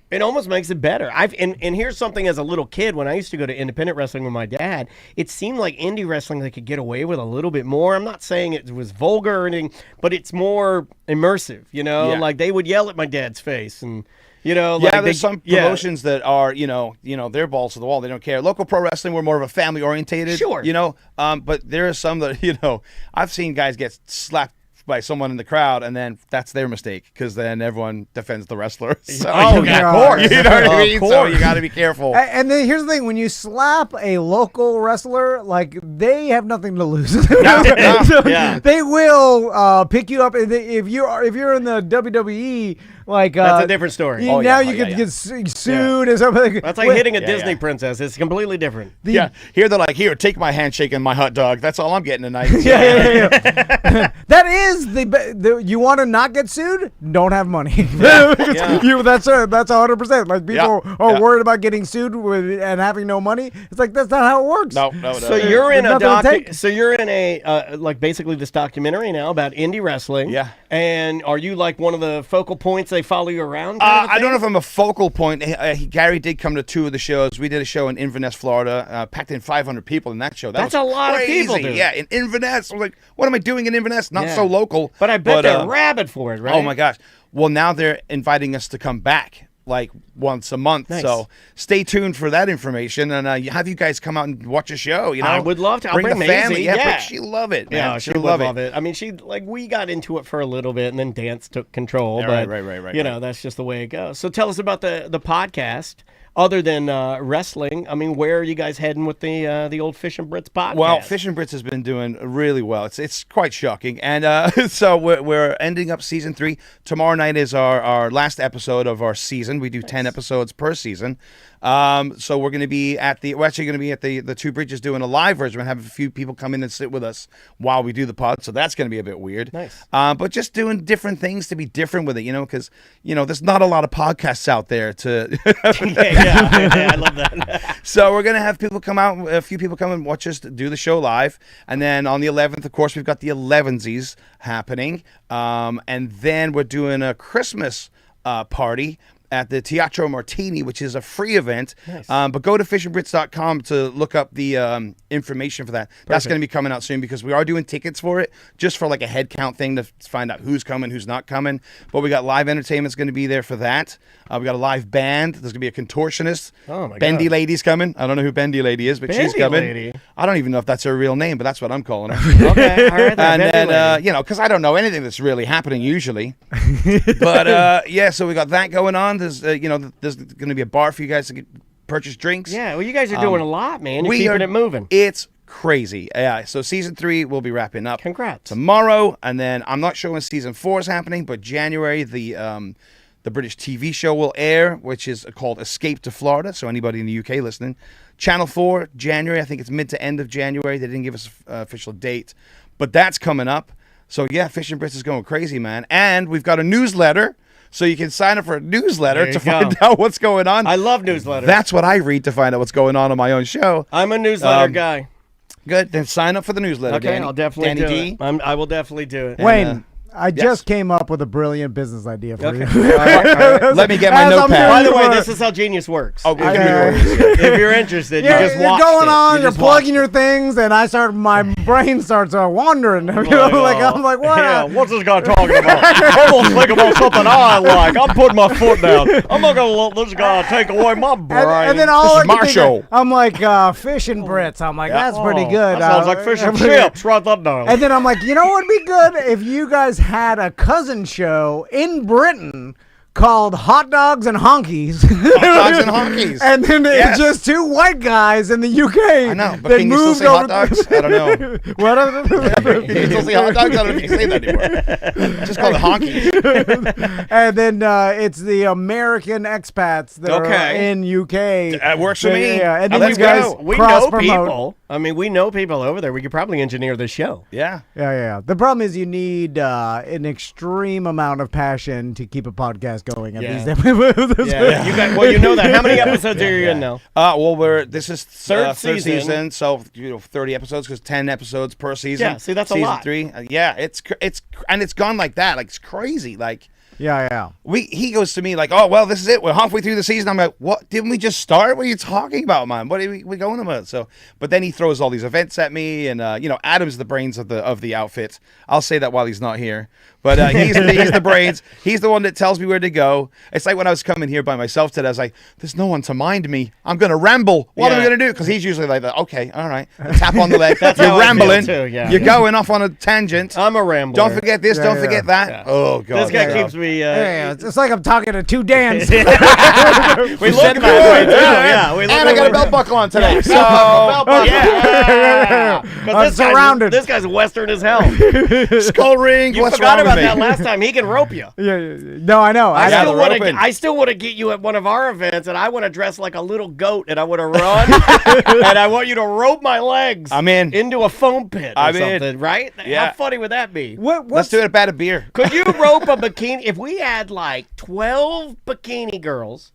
it almost makes it better. And here's something as a little kid, when I used to go to independent wrestling with my dad, it seemed like indie wrestling they could get away with a little bit more. I'm not saying it was vulgar or anything, but it's more immersive, you know? Yeah. Like, they would yell at my dad's face and, you know, there's some promotions that are, you know, they're balls to the wall. They don't care. Local pro wrestling, we're more of a family orientated. Sure. You know, but there are some that, you know, I've seen guys get slapped by someone in the crowd, and then that's their mistake because then everyone defends the wrestler. So, of course. You know what I mean? So you got to be careful. And then here's the thing: when you slap a local wrestler, like they have nothing to lose. They will pick you up. If you're in the WWE, like that's a different story. Now you could get sued and something. That's like hitting a Disney princess. It's completely different. Here they're like, here, take my handshake and my hot dog. That's all I'm getting tonight. That is the you want to not get sued? Don't have money. That's 100%. Like people are worried about getting sued and having no money. It's like that's not how it works. No. So you're in a like basically this documentary now about indie wrestling. Yeah. And are you like one of the focal points they follow you around? I don't know if I'm a focal point. Gary did come to 2 of the shows. We did a show in Inverness, Florida. Packed in 500 people in that show. That's a lot of people, dude. Yeah, in Inverness. I was like, what am I doing in Inverness? Not so local. But I bet they're rabid for it, right? Oh, my gosh. Well, now they're inviting us to come back like once a month. Nice. So stay tuned for that information. And have you guys come out and watch a show. You know, I would love to. I'll bring the Maisie. family. Yeah, she'll love it, man. Yeah, she'll love it. I mean, we got into it for a little bit, and then dance took control. Yeah, but, right. You know, that's just the way it goes. So tell us about the podcast. Other than wrestling, I mean, where are you guys heading with the old Fish and Brits podcast? Well, Fish and Brits has been doing really well. It's quite shocking, and so we're ending up season 3. Tomorrow night is our last episode of our season. We do 10 episodes per season. So we're going to be we're actually going to be at the Two Bridges doing a live version. We're going to have a few people come in and sit with us while we do the pod. So that's going to be a bit weird. Nice. But just doing different things to be different with it, you know, because, you know, there's not a lot of podcasts out there to. I love that. So we're going to have people come out, a few people come and watch us do the show live. And then on the 11th, of course, we've got the 11sies happening. And then we're doing a Christmas party at the Teatro Martini, which is a free event. Nice. But go to fishandbrits.com to look up the information for that. That's going to be coming out soon because we are doing tickets for it, just for like a head count thing to find out who's coming, who's not coming. But we got live entertainment's going to be there for that. We got a live band. There's going to be a contortionist. Oh, my Bendy God. Lady's coming. I don't know who Bendy Lady is, but she's Bendy coming. Lady? I don't even know if that's her real name, but that's what I'm calling her. Okay, all right. And Bendy then, Lady. you know, because I don't know anything that's really happening usually. But, yeah, so we got that going on. There's, you know, there's going to be a bar for you guys to purchase drinks. Yeah, well, you guys are doing a lot, man. You're keeping it moving. It's crazy. Yeah, so season 3 will be wrapping up. Congrats. Tomorrow, and then I'm not sure when season 4 is happening, but January, the British TV show will air, which is called Escape to Florida. So anybody in the UK listening. Channel 4, January. I think it's mid to end of January. They didn't give us an official date. But that's coming up. So, yeah, Fish and Brits is going crazy, man. And we've got a newsletter. So you can sign up for a newsletter to find out what's going on. I love newsletters. That's what I read to find out what's going on my own show. I'm a newsletter guy. Good. Then sign up for the newsletter, Okay, Danny. I'll definitely Danny do D. it. I will definitely do it. Wayne, I just came up with a brilliant business idea for you. Let me get my As I'm notepad. By the doing way, for- this is how genius works. Oh, good. If you're interested, Yeah, you just you're watch going it. on, You you're just watch plugging your things, and my brain starts wandering. I'm like, what? Yeah, what's this guy talking about? I'm gonna think about something I like. I'm putting my foot down. I'm not gonna let this guy take away my brain. And then all I my can think show. of, I'm like, Fish and Brits. I'm like, that's pretty good. That sounds like fish and chips. Write that down. And then I'm like, you know what would be good if you guys had a cousin show in Britain called Hot Dogs and Honkies. Hot Dogs and Honkies. And then Yes. it's just two white guys in the UK. I know, but that can you still moved say hot dogs? I don't know. What? Can you still say hot dogs? I don't know if you can say that anymore. Just call it honkies. And then it's the American expats that are in UK. That works for me. Yeah, and then Let's you guys go. We cross know promote. people. I mean, we know people over there. We could probably engineer the show. Yeah. Yeah. The problem is you need an extreme amount of passion to keep a podcast going. At Yeah. these Yeah. You got, well, you know that. How many episodes are you in now? Well, this is Third third season. season, so 30 episodes because 10 episodes per season. Yeah, see, that's a season lot. 3. Yeah, it's gone like that. Like it's crazy. Like Yeah. he goes to me like, oh well, this is it. We're halfway through the season. I'm like, what? Didn't we just start? What are you talking about, man? What are we going about? So, but then he throws all these events at me, and Adam's the brains of the outfit. I'll say that while he's not here. But he's the brains. He's the one that tells me where to go. It's like when I was coming here by myself today. I was like, "There's no one to mind me. I'm going to ramble. What am I going to do?" Because he's usually like, "Okay, all right." A tap on the leg. That's You're how I feel rambling. too, yeah. You're going off on a tangent. I'm a rambler. Don't forget this. Don't forget that. Yeah. Oh God. This guy keeps me. Yeah, it's like I'm talking to two Dans. We look that way too. Yeah, we look And I got a that belt way. buckle on today. So Belt buckle. yeah. I'm surrounded. This guy's Western as hell. Skull ring. You What's forgot wrong about with me? that last time. He can rope you. Yeah. No, I know. I Yeah, still want to get you at one of our events, and I want to dress like a little goat, and I want to run, and I want you to rope my legs. I'm in. Into a foam pit or I'm in. something, right? Yeah. How funny would that be? Let's do it about a beer. Could you rope a bikini? If we had like 12 bikini girls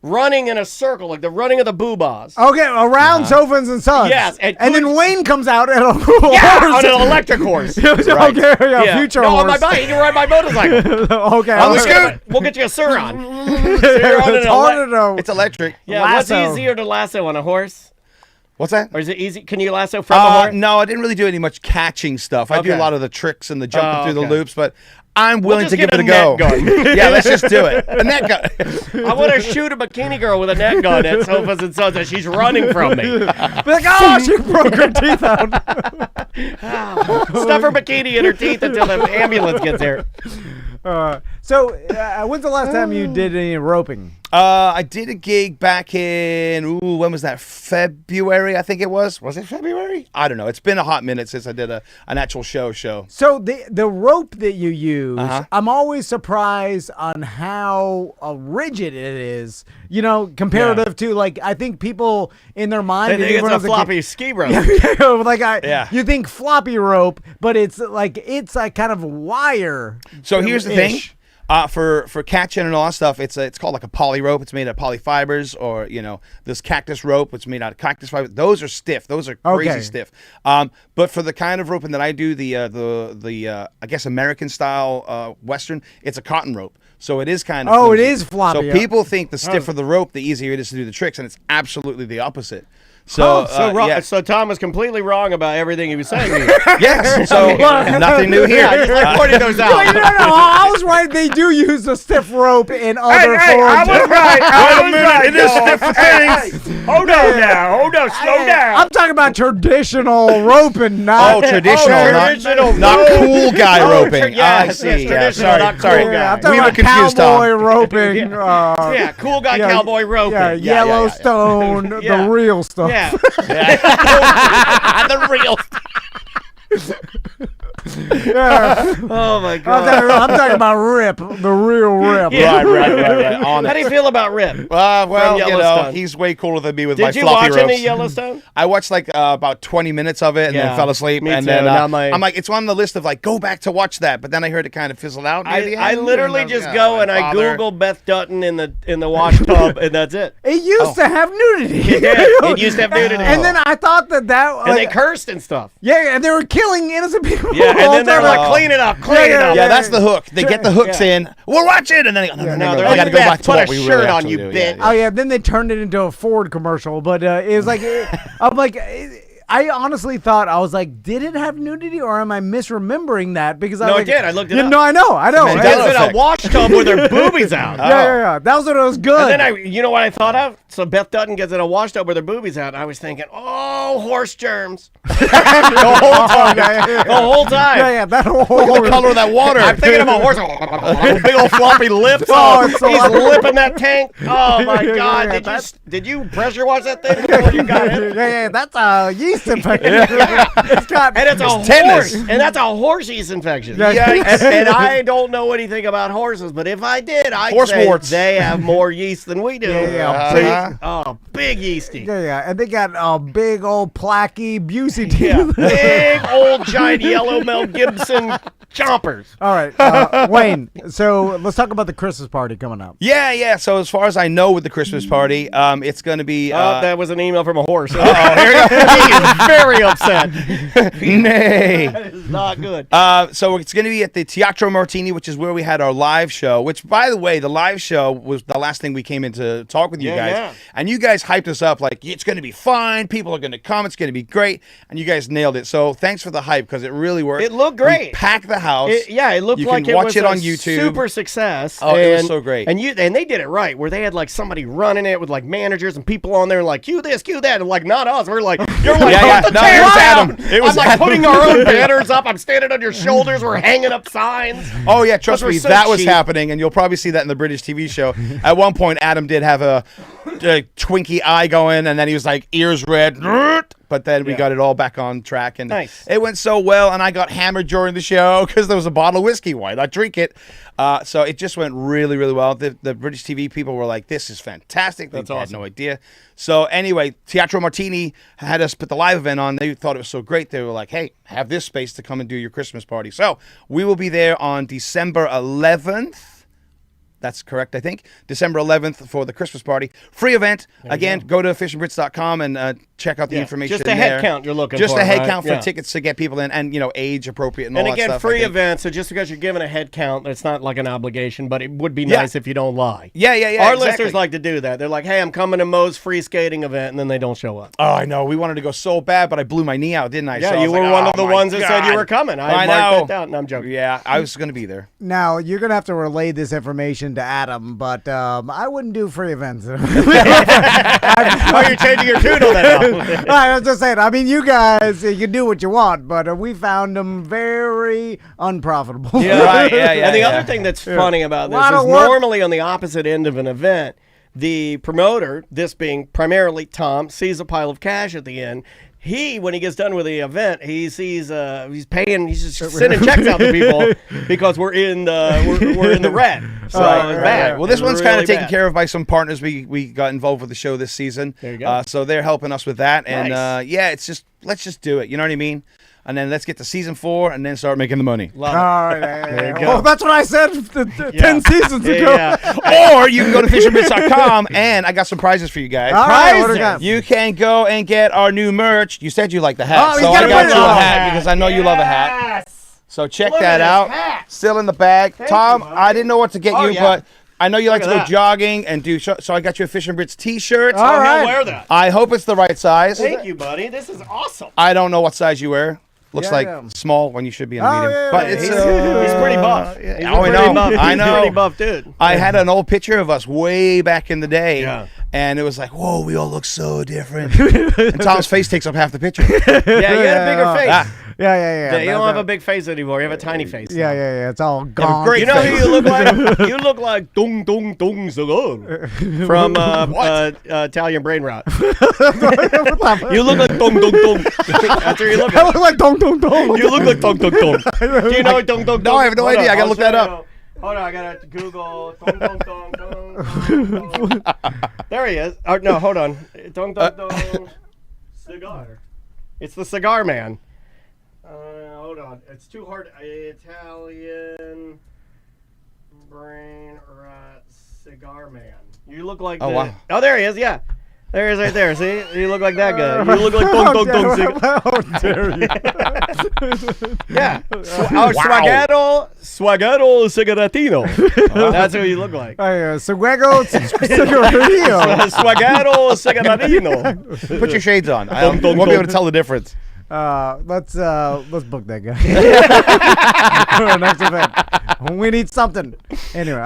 running in a circle, like the running of the boobahs. Okay, around Sofas and Suds. Yes, and and then Wayne comes out and a Yeah, horse. on an electric horse. Okay, yeah, future no, horse. on my bike. You can ride my motorcycle. Okay, On the okay. scoot. We'll get you a Suron. So you're on It's an hard to know. It's electric. Yeah, Lasso. what's easier to lasso on a horse? What's that? Or is it easy? Can you lasso from a horse? No, I didn't really do any much catching stuff. I do a Okay. lot of the tricks and the jumping through okay. the loops, but I'm willing just to give get it a a go. net gun. Yeah, let's just do it. A net gun. I want to shoot a bikini girl with a net gun at Sofas and Suds and she's running from me. Be like, oh, she broke her teeth out. Stuff her bikini in her teeth until the ambulance gets here. So, when's the last time you did any roping? I did a gig back in, when was that? February, I think it was. Was it February? I don't know. It's been a hot minute since I did an actual show. So the rope that you use, I'm always surprised on how rigid it is. You know, comparative to like I think people in their mind They think even it's when a I was floppy ski rope. You think floppy rope, but it's like kind of wire. So here's the thing. For catching and all that stuff, it's called like a poly rope. It's made out of polyfibers, or this cactus rope, which is made out of cactus fiber. Those are stiff. Those are crazy stiff. But for the kind of roping that I do, the I guess American style Western, it's a cotton rope. So it is kind of Oh, flimsy. it is floppy. So people think the stiffer the rope, the easier it is to do the tricks, and it's absolutely the opposite. So, yeah. So Tom was completely wrong about everything he was saying to you. Yes. So nothing new here. Yeah, just like pointing those out. No, I was right. They do use a stiff rope in other forms. I was right. Wait a minute. It is stiff things. Hold on now. Hold on. Slow down. I'm talking about traditional roping, not traditional, not cool guy roping. I see. Yeah, sorry. I'm talking We were about confused, cowboy Tom. roping. Yeah, cool guy cowboy roping. Yeah, Yellowstone, the real stuff. Yeah. The real. Oh my God! I'm talking about Rip, the real Rip. Yeah. Right. How do you feel about Rip? Well, you know, he's way cooler than me with my Did you floppy watch ropes. any Yellowstone? I watched like about 20 minutes of it and then fell asleep. Me and too. then Now I'm like, it's on the list of like, go back to watch that. But then I heard it kind of fizzled out. I literally just go and I Google Beth Dutton in the wash tub, and that's it. It used to have nudity. It used to have nudity. And then I thought that and they cursed and stuff. Yeah, and they were killing innocent people. Yeah, and then they're like, clean it up, clean it up. Yeah, that's the hook. They get the hooks in. We're watching, and then no, they're I got to go back to put what a we shirt really on, actually you do. bitch. Oh yeah, then they turned it into a Ford commercial, but it was like, I'm like, I honestly thought, I was like, did it have nudity or am I misremembering that? Because I No, was it did. I looked it up. No, I know. Mandela It's in a wash tub with their boobies out. Yeah. That was what it was good. And then you know what I thought of? So Beth Dutton gets in a wash tub with her boobies out. And I was thinking, oh, horse germs. The whole time. Yeah, that whole Look at the color of that water. I'm thinking of a horse. Big old floppy lips. He's lipping that tank. Oh my God! Did you pressure wash that thing before you got it? Yeah, that's a yeast infection. And it's tetanus. horse, and that's a horse yeast infection. Yikes. And I don't know anything about horses, but if I did, I'd Horse say warts. they have more yeast than we do. Big yeasty. Yeah, and they got a big old plaquey Busey teeth. Yeah, big old giant yellow Mel Gibson chompers. All right, Wayne. So let's talk about the Christmas party coming up. Yeah. So as far as I know, with the Christmas party, it's going to be. That was an email from a horse. Here we go. He is very upset. Nay. That is not good. So it's going to be at the Teatro Martini, which is where we had our live show. Which, by the way, the live show was the last thing we came in to talk with you guys. Yeah. And you guys hyped us up like it's going to be fine. People are going to come. It's going to be great. And you guys nailed it. So thanks for the hype because it really worked. It looked great. We packed the house. It looked you like can it watch was it a on YouTube. super success. Oh, it was so great. And they did it right, where they had like somebody running it with like managers and people on there like cue this, cue that, and like not us. We're like, you're like, put the No, chair it was down. Adam. It was I'm like Adam. putting our own banners up. I'm standing on your shoulders. We're hanging up signs. Oh yeah, trust Those were me, so that was cheap. happening, and you'll probably see that in the British TV show. At one point, Adam did have a twinky eye going, and then he was like ears red. But then we got it all back on track, and it went so well. And I got hammered during the show because there was a bottle of whiskey. Why not drink it? So it just went really, really well. The British TV people were like, "This is fantastic." They had no idea. So anyway, Teatro Martini had us put the live event on. They thought it was so great. They were like, "Hey, have this space to come and do your Christmas party." So we will be there on December 11th. That's correct, I think. December 11th for the Christmas party. Free event. Again, go to fishandbrits.com and check out the information. Just a head count you're looking just for. Just a head right? count for tickets to get people in, and age appropriate and all that again, stuff. free event. So just because you're given a head count, it's not like an obligation, but it would be nice if you don't lie. Yeah. Our exactly. listeners like to do that. They're like, "Hey, I'm coming to Moe's free skating event," and then they don't show up. Oh, I know. We wanted to go so bad, but I blew my knee out, didn't I? Yeah, so you were one of the ones that said you were coming. I marked that down. No, I'm joking. Yeah, I was going to be there. Now, you're going to have to relay this information to Adam, but I wouldn't do free events. Oh, you're changing your tune on that now. I was just saying, I mean, you guys, you can do what you want, but we found them very unprofitable. Yeah, right. And the other thing that's funny about this is normally on the opposite end of an event, the promoter, this being primarily Tom, sees a pile of cash at the end. When he gets done with the event, he sees he's paying, he's just sending checks out to people because we're in the red. So it's bad. Well, this one's really kind of taken bad. care of by some partners we got involved with the show this season. There you go. So they're helping us with that, and Nice. it's just let's just do it. You know what I mean? And then let's get to season 4 and then start making the money. Love All it. right. There you go. Well, that's what I said 10 seasons ago. Yeah. Or you can go to fishandbrits.com, and I got some prizes for you guys. All right, what do we got? You can go and get our new merch. You said you like the hat, Oh, you so I gotta got put you it a on. hat because I know you love a hat. So check Look that at out. his hat. Still in the bag. Tom, you, buddy. I didn't know what to get you, yeah. but I know you like Look to at go that. jogging and do so I got you a Fish and Brits t-shirt. All right. Wear that. I hope it's the right size. Thank you, buddy. This is awesome. I don't know what size you wear. Looks like small when you should be in a medium. But it's he's pretty buff. He's oh, I know. buff. I He's know. a pretty buff dude. I had an old picture of us way back in the day. Yeah. And it was like, whoa, we all look so different. And Tom's face takes up half the picture. Yeah, you had a bigger face. Yeah. You don't have a big face anymore. You have a tiny face. Yeah. It's all gone. great You know who face. you look like? You look like Dung Dung Dung Zagon from Italian Brain Rot. You look like Dung Dung Dung. That's where you look I like. look like dong dong dong. You look like Dung Dung Dung. Do you know what Dung Dung Dung? No, I have no idea. I gotta look that up. Hold on, I gotta Google Dung Dung Dung Dung. There he is. Oh, no, hold on. Dung Dung Dung cigar. It's the cigar man. Hold on. It's too hard. Italian Brain Rot cigar man. You look like wow. Oh, there he is. Yeah. There he is right there. See? You look like that guy. You look like Dung Dung Dung cigar. How dare you? Yeah. Swaghetto cigarettino. That's who you look like. Seguego Cigarillo. Swaghetto cigarettino. Put your shades on. I won't be able to tell the difference. Let's book that guy for our next event. We need something. Anyway,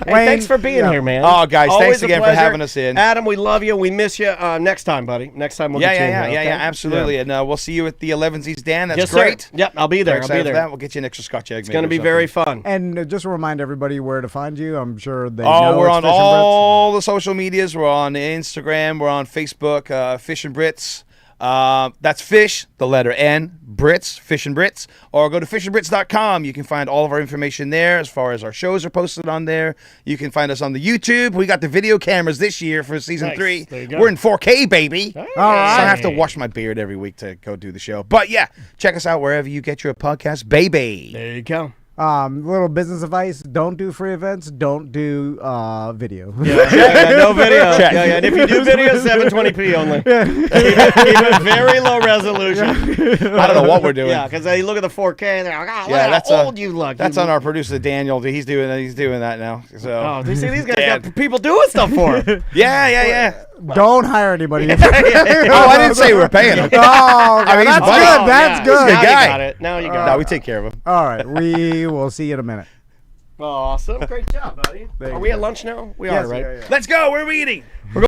Hey, thanks for being here, man. Oh, guys, Always thanks a again for pleasure. having us in. Adam, we love you. We miss you. Next time, buddy. Next time we'll get you in here, okay? absolutely. Yeah. And we'll see you at the 11Z's, Dan. That's Yes, great. sir. Yep, I'll be there. Very I'll be excited for there. that. We'll get you an extra Scotch egg. It's going to be very fun. And just to remind everybody where to find you. I'm sure they know. We're it's on Fish and Brits. all the social medias. We're on Instagram. We're on Facebook. Fish and Brits. That's fish, the letter N, Brits, Fish and Brits, or go to fishandbrits.com. You can find all of our information there as far as our shows are posted on there. You can find us on the YouTube. We got the video cameras this year for season 3. There you go. We're in 4K, baby. All So I have to wash my beard every week to go do the show. But yeah, check us out wherever you get your podcast, baby. There you go. Little business advice: don't do free events. Don't do video. Yeah, no video. Check. Yeah, and if you do video, 720p only. Keep it very low resolution. I don't know what we're doing. Yeah, because they look at the 4K and they're like, oh, look that's how old you look. That's on our producer Daniel. He's doing that now. So Oh, you see, these guys got people doing stuff for them. yeah. Don't hire anybody. Oh, I didn't say we were paying him. Oh, I mean, he's that's funny. good. That's good. He's a Now good guy. you got it. Now you got No, it. we take care of him. All right, we will see you in a minute. Awesome. Great job, buddy. There Are you we go. at lunch now? We Yes, are, right? yeah. Let's go. Where are we eating?